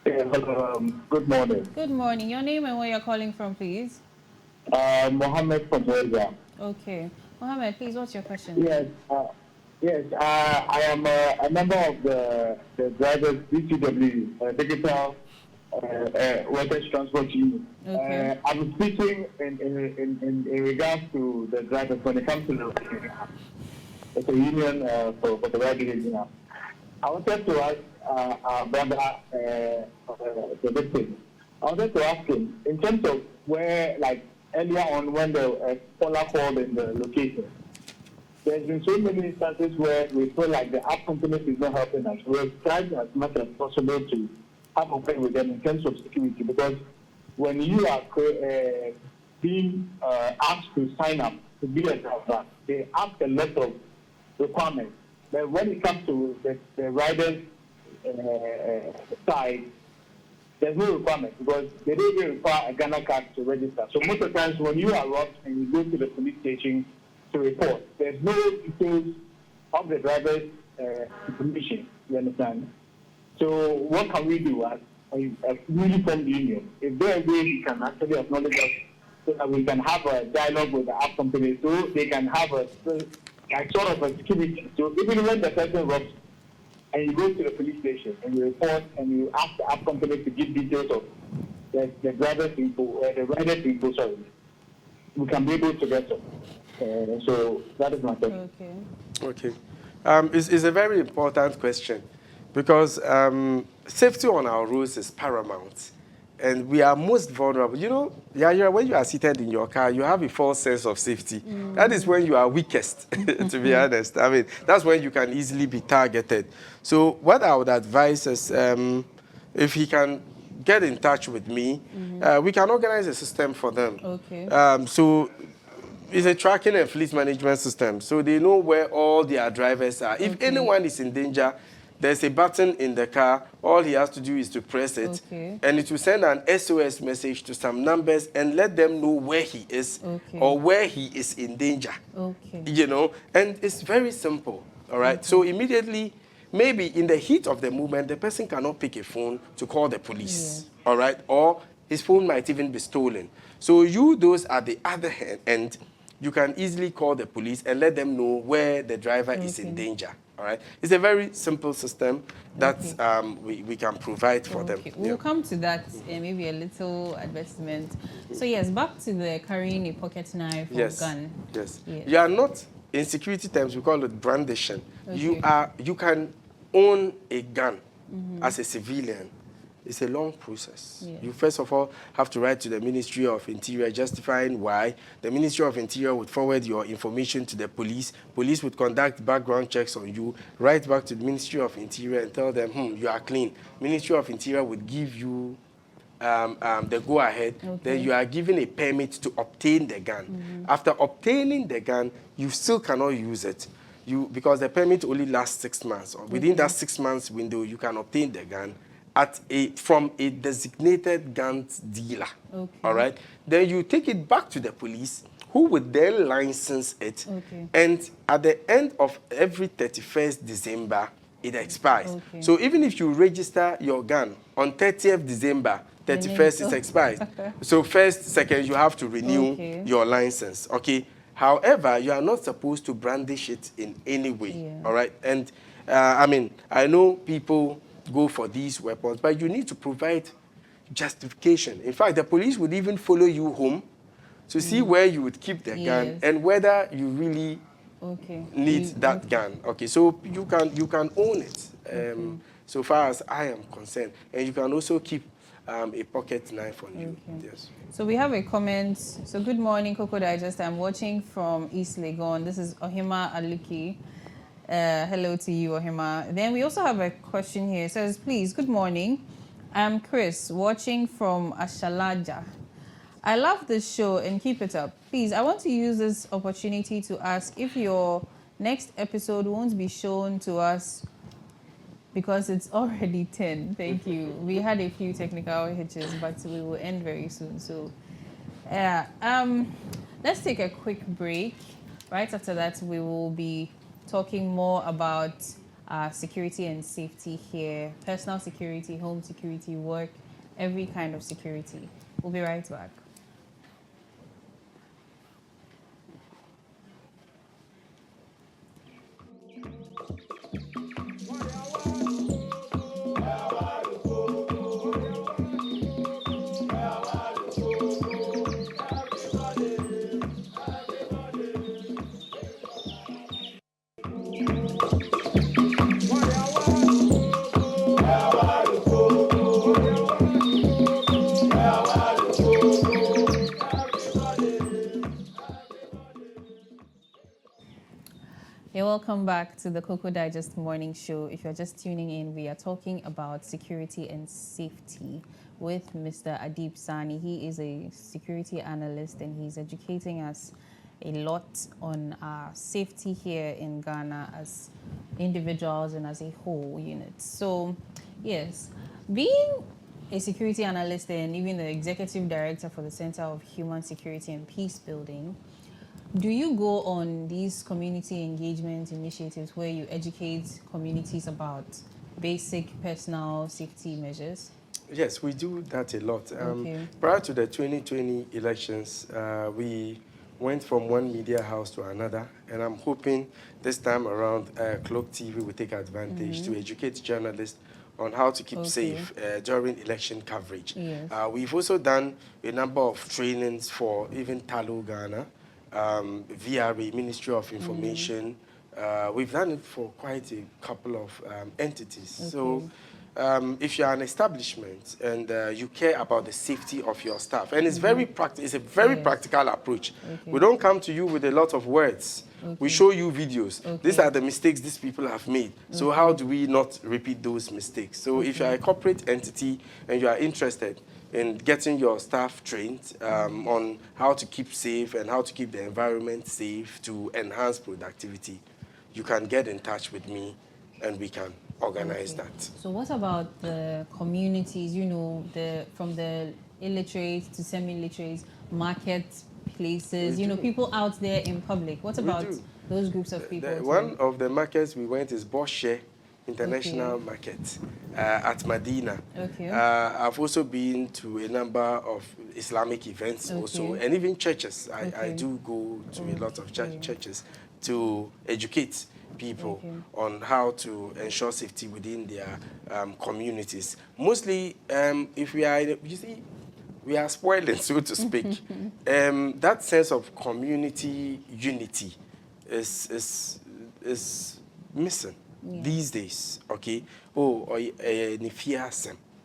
S1: Good morning.
S3: Good morning. Your name and where you're calling from, please.
S1: Mohammed from Georgia.
S3: Okay. Mohammed, please, what's your question?
S1: Yes. I am a member of the drivers DTW, Digital Workers Transport Union.
S3: Okay.
S1: I'm speaking in regards to the drivers when it comes to the union for the drivers. I wanted to ask our brother the victim. I wanted to ask him in terms of where, like earlier on when the caller called in the location. There's been so many instances where we feel like the app company is not helping us. We're trying as much as possible to have a way with them in terms of security, because when you are being asked to sign up to be a driver, they ask a lot of requirements. But when it comes to the rider's side, there's no requirement because they don't even require a Ghana card to register. So most of the times when you are robbed and you go to the police station to report, there's no details of the driver's information. You understand? So what can we do as a newly formed union? Is there a way we can actually acknowledge us so that we can have a dialogue with the app company so they can have a like sort of a security? So even when the person robs and you go to the police station and you report and you ask the app company to give details of the driver's info or the rider's info, sorry, we can be able to get them. So that is my question.
S4: Okay. It's a very important question because safety on our roads is paramount. And we are most vulnerable. You know, when you are seated in your car, you have a false sense of safety. That is when you are weakest, to be honest. I mean, that's when you can easily be targeted. So what I would advise is if he can get in touch with me, we can organize a system for them.
S3: Okay.
S4: So it's a tracking and fleet management system. So they know where all their drivers are. If anyone is in danger, there's a button in the car. All he has to do is to press it, and it will send an SOS message to some numbers and let them know where he is or where he is in danger. You know, and it's very simple, all right? So immediately, maybe in the heat of the movement, the person cannot pick a phone to call the police, all right? Or his phone might even be stolen. So those at the other end, you can easily call the police and let them know where the driver is in danger. All right, it's a very simple system that we can provide for them.
S3: We'll come to that, maybe a little advertisement. So yes, back to the carrying a pocket knife or gun.
S4: Yes. You are not, in security terms, we call it brandishing. You can own a gun as a civilian. It's a long process. You first of all have to write to the Ministry of Interior justifying why. The Ministry of Interior would forward your information to the police. Police would conduct background checks on you, write back to the Ministry of Interior and tell them, you are clean. Ministry of Interior would give you the go-ahead. Then you are given a permit to obtain the gun. After obtaining the gun, you still cannot use it. Because the permit only lasts 6 months. Within that 6 months window, you can obtain the gun from a designated guns dealer, all right? Then you take it back to the police, who would then license it, and at the end of every 31st December, it expires. So even if you register your gun on 30th December, 31st, it expires. So 1st, 2nd, you have to renew your license, okay? However, you are not supposed to brandish it in any way, all right? And I mean, I know people go for these weapons, but you need to provide justification. In fact, the police would even follow you home to see where you would keep the gun and whether you really need that gun. Okay, so you can own it, so far as I am concerned, and you can also keep a pocket knife on you. Yes.
S3: So we have a comment. So good morning, Coco Digest. I'm watching from East Legon. This is Ohima Aluki. Hello to you, Ohima. Then we also have a question here. It says, please, good morning. I'm Chris, watching from Ashalaja. I love this show and keep it up. Please, I want to use this opportunity to ask if your next episode won't be shown to us because it's already 10. Thank you. We had a few technical hitches, but we will end very soon. So, let's take a quick break. Right after that, we will be talking more about security and safety here, personal security, home security, work, every kind of security. We'll be right back. Welcome back to the Coco Digest Morning Show. If you're just tuning in, we are talking about security and safety with Mr. Adib Sani. He is a security analyst and he's educating us a lot on safety here in Ghana as individuals and as a whole unit. So, yes, being a security analyst and even the executive director for the Center of Human Security and Peace Building. Do you go on these community engagement initiatives where you educate communities about basic personal safety measures?
S4: Yes, we do that a lot.
S3: Okay.
S4: Prior to the 2020 elections, we went from one media house to another, and I'm hoping this time around Cloak TV will take advantage to educate journalists on how to keep safe during election coverage.
S3: Yes.
S4: We've also done a number of trainings for even Talo Ghana, VRA, Ministry of Information. We've done it for quite a couple of entities.
S3: Okay.
S4: So if you're an establishment and you care about the safety of your staff, and it's very practical, it's a very practical approach.
S3: Okay.
S4: We don't come to you with a lot of words. We show you videos. These are the mistakes these people have made. So how do we not repeat those mistakes? So if you're a corporate entity and you are interested in getting your staff trained on how to keep safe and how to keep the environment safe to enhance productivity, you can get in touch with me and we can organize that.
S3: So what about the communities, you know, from the illiterate to semi-literate, marketplaces, you know, people out there in public? What about those groups of people?
S4: One of the markets we went is Boshe International Market at Medina.
S3: Okay.
S4: I've also been to a number of Islamic events also, and even churches. I do go to a lot of churches to educate people on how to ensure safety within their communities. Mostly, if we are, you see, we are spoiling, so to speak. That sense of community unity is missing these days. Okay.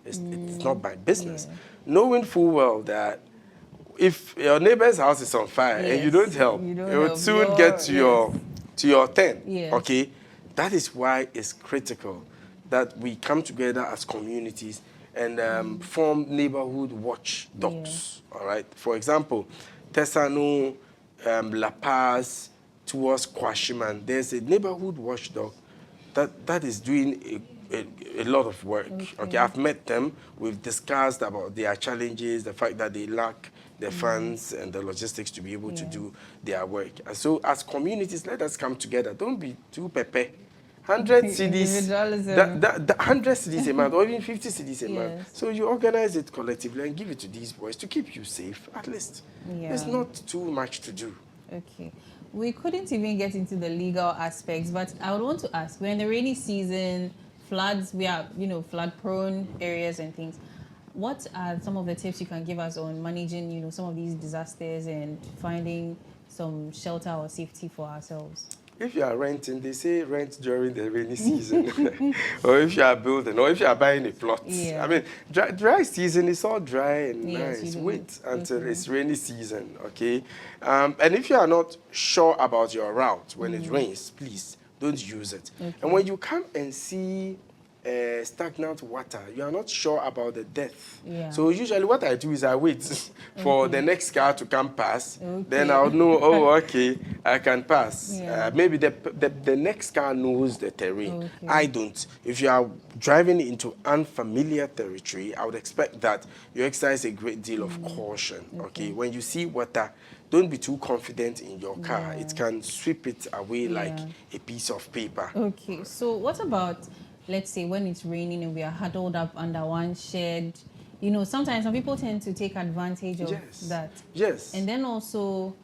S4: It's not my business. Knowing full well that if your neighbor's house is on fire and you don't help, it will soon get to your tent. Okay, that is why it's critical that we come together as communities and form neighborhood watchdogs. All right. For example, Tesano, La Paz, towards Kwashiman, there's a neighborhood watchdog that is doing a lot of work. Okay, I've met them. We've discussed about their challenges, the fact that they lack the funds and the logistics to be able to do their work. And so as communities, let us come together. Don't be too pepe. 100 CDs, 100 CDs a month, or even 50 CDs a month. So you organize it collectively and give it to these boys to keep you safe, at least. It's not too much to do.
S3: Okay. We couldn't even get into the legal aspects, but I would want to ask, we're in the rainy season, floods, we are, you know, flood-prone areas and things. What are some of the tips you can give us on managing, you know, some of these disasters and finding some shelter or safety for ourselves?
S4: If you are renting, they say rent during the rainy season. Or if you are building, or if you are buying a plot. I mean, dry season is all dry and nice. Wait until it's rainy season, okay? And if you are not sure about your route when it rains, please don't use it. And when you come and see stagnant water, you are not sure about the depth. So usually what I do is I wait for the next car to come past. Then I'll know, oh, okay, I can pass. Maybe the next car knows the terrain. I don't. If you are driving into unfamiliar territory, I would expect that you exercise a great deal of caution. Okay, when you see water, don't be too confident in your car. It can sweep it away like a piece of paper.
S3: Okay, so what about, let's say, when it's raining and we are huddled up under one shed? You know, sometimes some people tend to take advantage of that. And then also,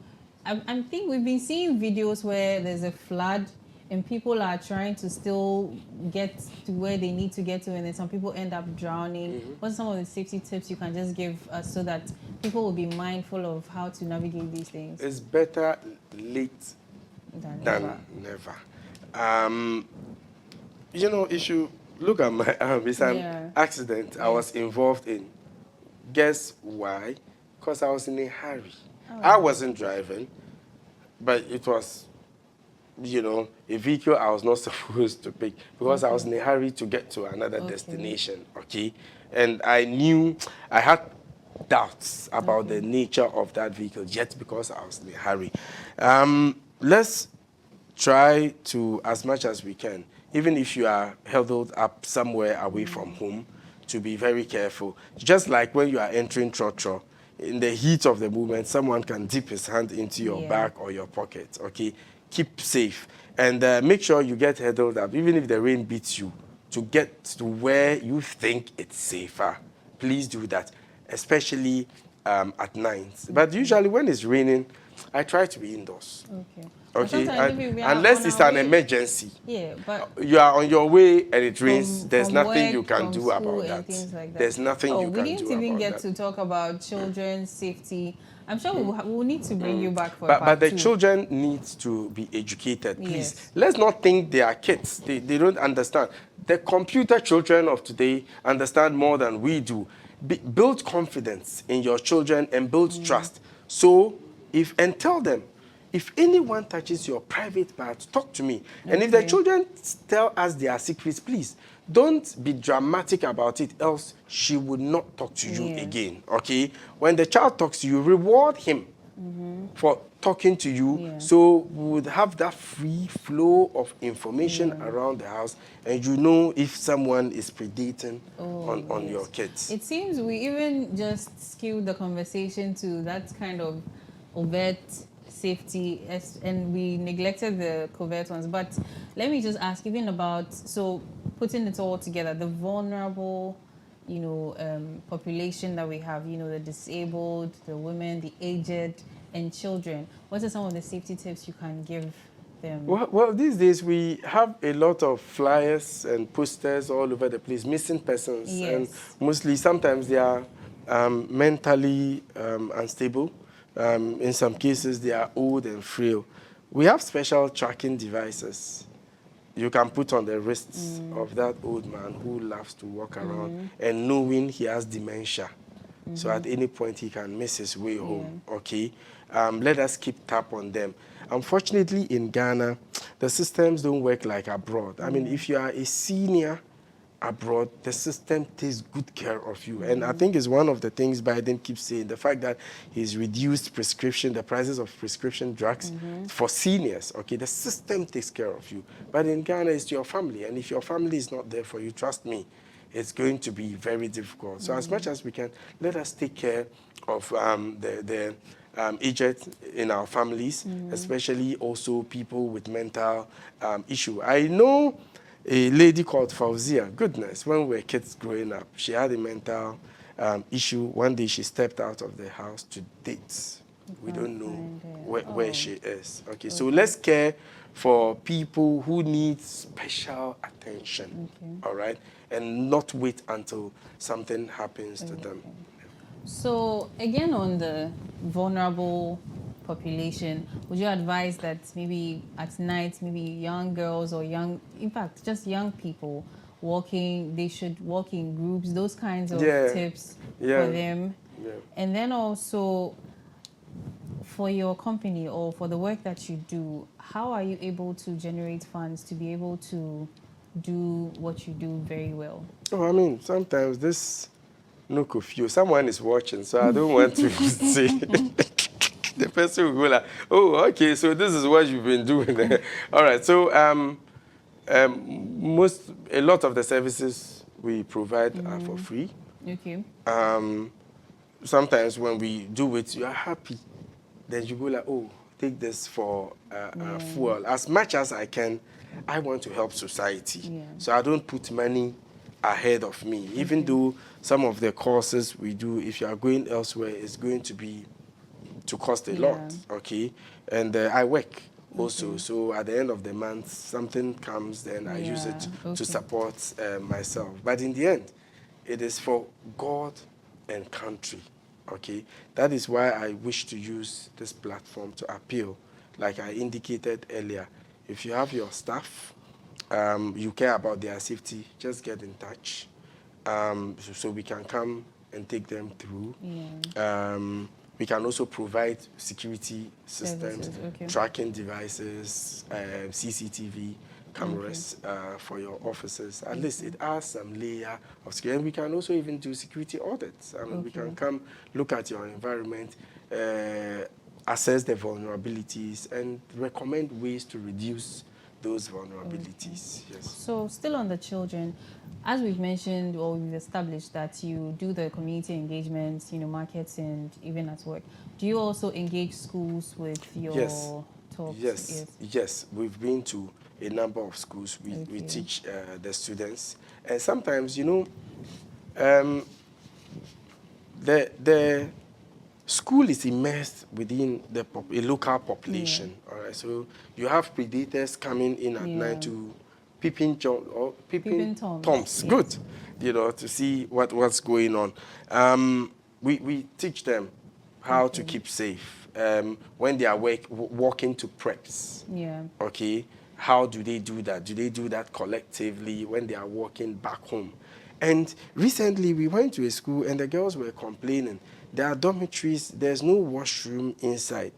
S3: I think we've been seeing videos where there's a flood and people are trying to still get to where they need to get to, and then some people end up drowning. What are some of the safety tips you can just give us so that people will be mindful of how to navigate these things?
S4: It's better late than never. You know, if you look at my arm, it's an accident I was involved in. Guess why? Because I was in a hurry. I wasn't driving, but it was, you know, a vehicle I was not supposed to pick because I was in a hurry to get to another destination, okay? And I knew I had doubts about the nature of that vehicle just because I was in a hurry. Let's try to, as much as we can, even if you are huddled up somewhere away from home, to be very careful. Just like when you are entering trotro, in the heat of the movement, someone can dip his hand into your bag or your pocket, okay? Keep safe. And make sure you get huddled up, even if the rain beats you, to get to where you think it's safer. Please do that, especially at night. But usually when it's raining, I try to be indoors. Okay, unless it's an emergency.
S3: Yeah, but
S4: you are on your way and it rains. There's nothing you can do about that.
S3: Like that.
S4: There's nothing you can do about that.
S3: We didn't even get to talk about children's safety. I'm sure we'll need to bring you back for
S4: but the
S3: two.
S4: children need to be educated, please. Let's not think they are kids. They don't understand. The computer children of today understand more than we do. Build confidence in your children and build trust. So, tell them, if anyone touches your private part, talk to me. And if the children tell us their secrets, please, don't be dramatic about it, else she would not talk to you again, okay? When the child talks to you, reward him for talking to you, so we would have that free flow of information around the house, and you know if someone is predating on your kids.
S3: It seems we even just skewed the conversation to that kind of overt safety, and we neglected the covert ones. But let me just ask, even about, so putting it all together, the vulnerable, population that we have, the disabled, the women, the aged, and children. What are some of the safety tips you can give them?
S4: Well, these days we have a lot of flyers and posters all over the place, missing persons, and mostly sometimes they are mentally unstable. In some cases, they are old and frail. We have special tracking devices you can put on the wrists of that old man who loves to walk around and knowing he has dementia. So at any point, he can miss his way home, okay? Let us keep tap on them. Unfortunately, in Ghana, the systems don't work like abroad. I mean, if you are a senior abroad, the system takes good care of you. And I think it's one of the things Biden keeps saying, the fact that he's reduced the prices of prescription drugs for seniors, okay? The system takes care of you. But in Ghana, it's your family. And if your family is not there for you, trust me, it's going to be very difficult. So as much as we can, let us take care of the aged in our families, especially also people with mental issue. I know a lady called Fauzia. Goodness, when we were kids growing up, she had a mental issue. One day she stepped out of the house to date. We don't know where she is. Okay, so let's care for people who need special attention, all right? And not wait until something happens to them.
S3: So again, on the vulnerable population, would you advise that maybe at night, maybe young girls or in fact, just young people they should walk in groups, those kinds of tips for them? Yeah. And then also, for your company or for the work that you do, how are you able to generate funds to be able to do what you do very well?
S4: Oh, I mean, sometimes this look of you, someone is watching, so I don't want to say. The person will go like, oh, okay, so this is what you've been doing. All right, so a lot of the services we provide are for free.
S3: Okay.
S4: Sometimes when we do it, you are happy. Then you go like, oh, take this for fuel. As much as I can, I want to help society. Yeah. So I don't put money ahead of me. Even though some of the courses we do, if you are going elsewhere, it's going to cost a lot, okay? And I work also, so at the end of the month, something comes, then I use it to support myself. But in the end, it is for God and country, okay? That is why I wish to use this platform to appeal. Like I indicated earlier, if you have your staff, you care about their safety, just get in touch so we can come and take them through. Yeah. We can also provide security systems, tracking devices, CCTV cameras for your offices. At least it adds some layer of security. And we can also even do security audits. We can come look at your environment, assess the vulnerabilities, and recommend ways to reduce those vulnerabilities. Yes.
S3: So still on the children, as we've mentioned or we've established that you do the community engagements, markets and even at work, do you also engage schools with your talks?
S4: Yes. We've been to a number of schools. We teach the students. And sometimes, the school is immersed within a local population. All right, so you have predators coming in at night to peeping toms. Good, to see what's going on. We teach them how to keep safe when they are walking to preps. Okay, how do they do that? Do they do that collectively when they are walking back home? And recently we went to a school and the girls were complaining. There are dormitories, there's no washroom inside.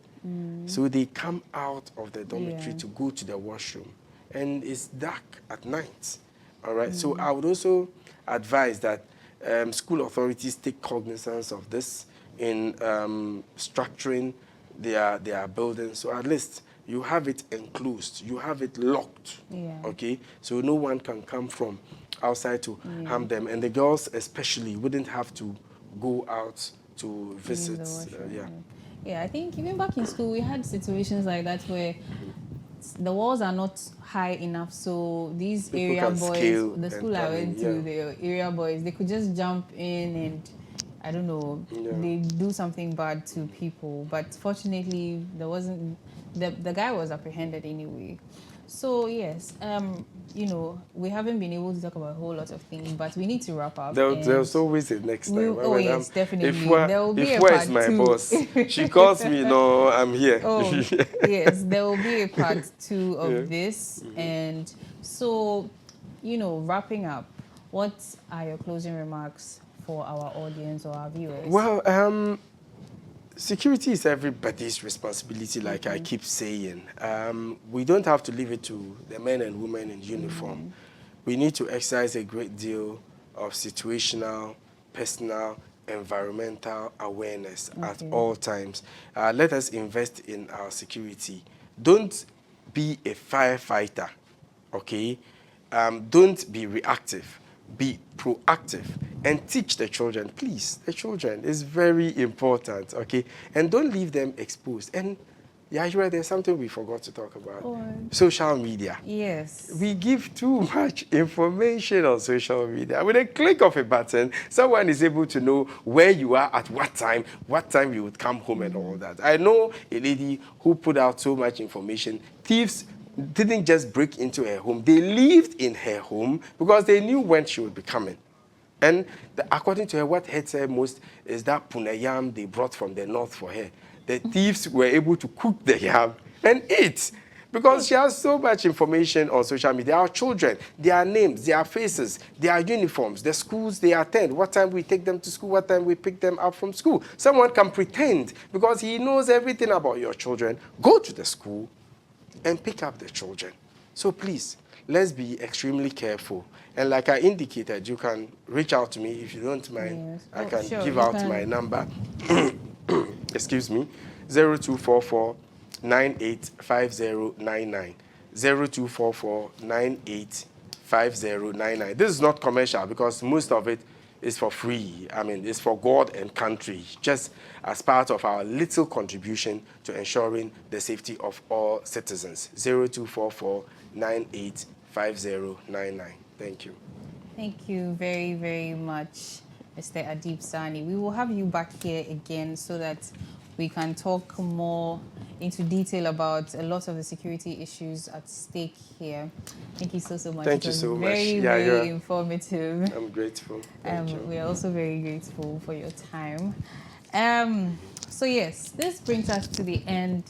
S4: So they come out of the dormitory to go to the washroom. And it's dark at night. All right. So I would also advise that school authorities take cognizance of this in structuring their buildings. So at least you have it enclosed, you have it locked. Okay. So no one can come from outside to harm them. And the girls especially wouldn't have to go out to visit.
S3: I think even back in school, we had situations like that where the walls are not high enough, so these
S4: People
S3: area boys, the school I went to, the area boys, they could just jump in and, I don't know, they do something bad to people. But fortunately, there wasn't, the guy was apprehended anyway. So yes, we haven't been able to talk about a whole lot of things, but we need to wrap up.
S4: There's always a next time.
S3: Yes, definitely.
S4: There will be a part 2. If is my boss, she calls me, no, I'm here.
S3: Yes, there will be a part 2 of this. And so, wrapping up, what are your closing remarks for our audience or our viewers?
S4: Well, security is everybody's responsibility, like I keep saying. We don't have to leave it to the men and women in uniform. We need to exercise a great deal of situational, personal, environmental awareness at all times. Let us invest in our security. Don't be a firefighter, okay? Don't be reactive. Be proactive and teach the children, please. The children is very important, okay? And don't leave them exposed. And there's something we forgot to talk about. Social media.
S3: Yes.
S4: We give too much information on social media. With a click of a button, someone is able to know where you are at what time you would come home and all that. I know a lady who put out so much information. Thieves didn't just break into her home. They lived in her home because they knew when she would be coming. And according to her, what hurts her most is that pune yam they brought from the north for her. The thieves were able to cook the yam and eat because she has so much information on social media. Our children, their names, their faces, their uniforms, the schools they attend, what time we take them to school, what time we pick them up from school. Someone can pretend because he knows everything about your children. Go to the school and pick up the children. So please, let's be extremely careful. And like I indicated, you can reach out to me if you don't mind. I can give out my number. Excuse me, 0244 985099. 0244 985099. This is not commercial because most of it is for free. I mean, it's for God and country, just as part of our little contribution to ensuring the safety of all citizens. 0244 985099. Thank you.
S3: Thank you very, very much, Mr. Adib Sani. We will have you back here again so that we can talk more into detail about a lot of the security issues at stake here. Thank you so much.
S4: Thank you so much.
S3: Very informative.
S4: I'm grateful.
S3: We are also very grateful for your time. So yes, this brings us to the end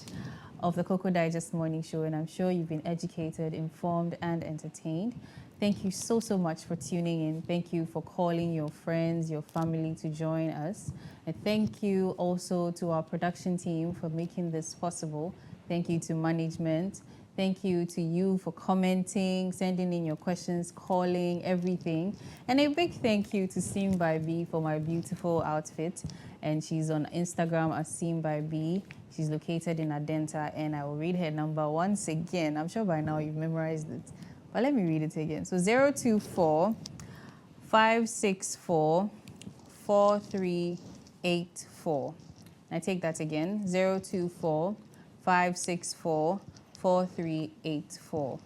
S3: of the Cocoa Digest Morning Show, and I'm sure you've been educated, informed, and entertained. Thank you so much for tuning in. Thank you for calling your friends, your family to join us. And thank you also to our production team for making this possible. Thank you to management. Thank you to you for commenting, sending in your questions, calling, everything. And a big thank you to Sim by B for my beautiful outfit. And she's on Instagram as Sim by B. She's located in Adenta, and I will read her number once again. I'm sure by now you've memorized it. But let me read it again. So 024 564-4384. I take that again, 024-564-4384.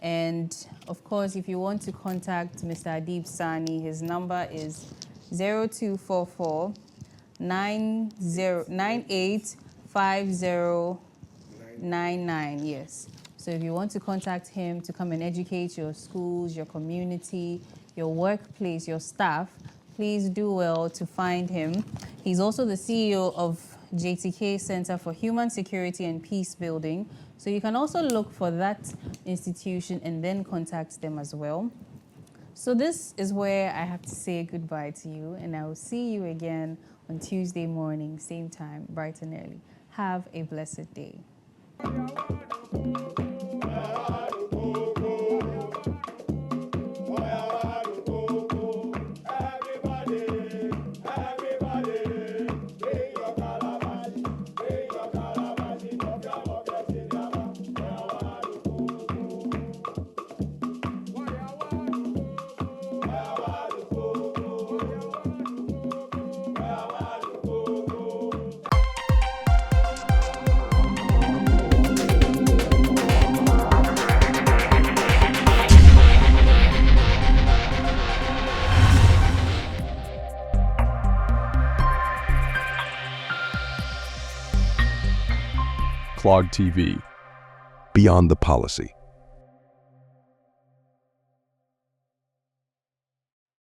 S3: And of course, if you want to contact Mr. Adib Sani, his number is 0244-985099. Yes. So if you want to contact him to come and educate your schools, your community, your workplace, your staff, please do well to find him. He's also the CEO of JTK Center for Human Security and Peace Building. So you can also look for that institution and then contact them as well. So this is where I have to say goodbye to you, and I will see you again on Tuesday morning, same time, bright and early. Have a blessed day.
S2: Clog TV. Beyond the Policy.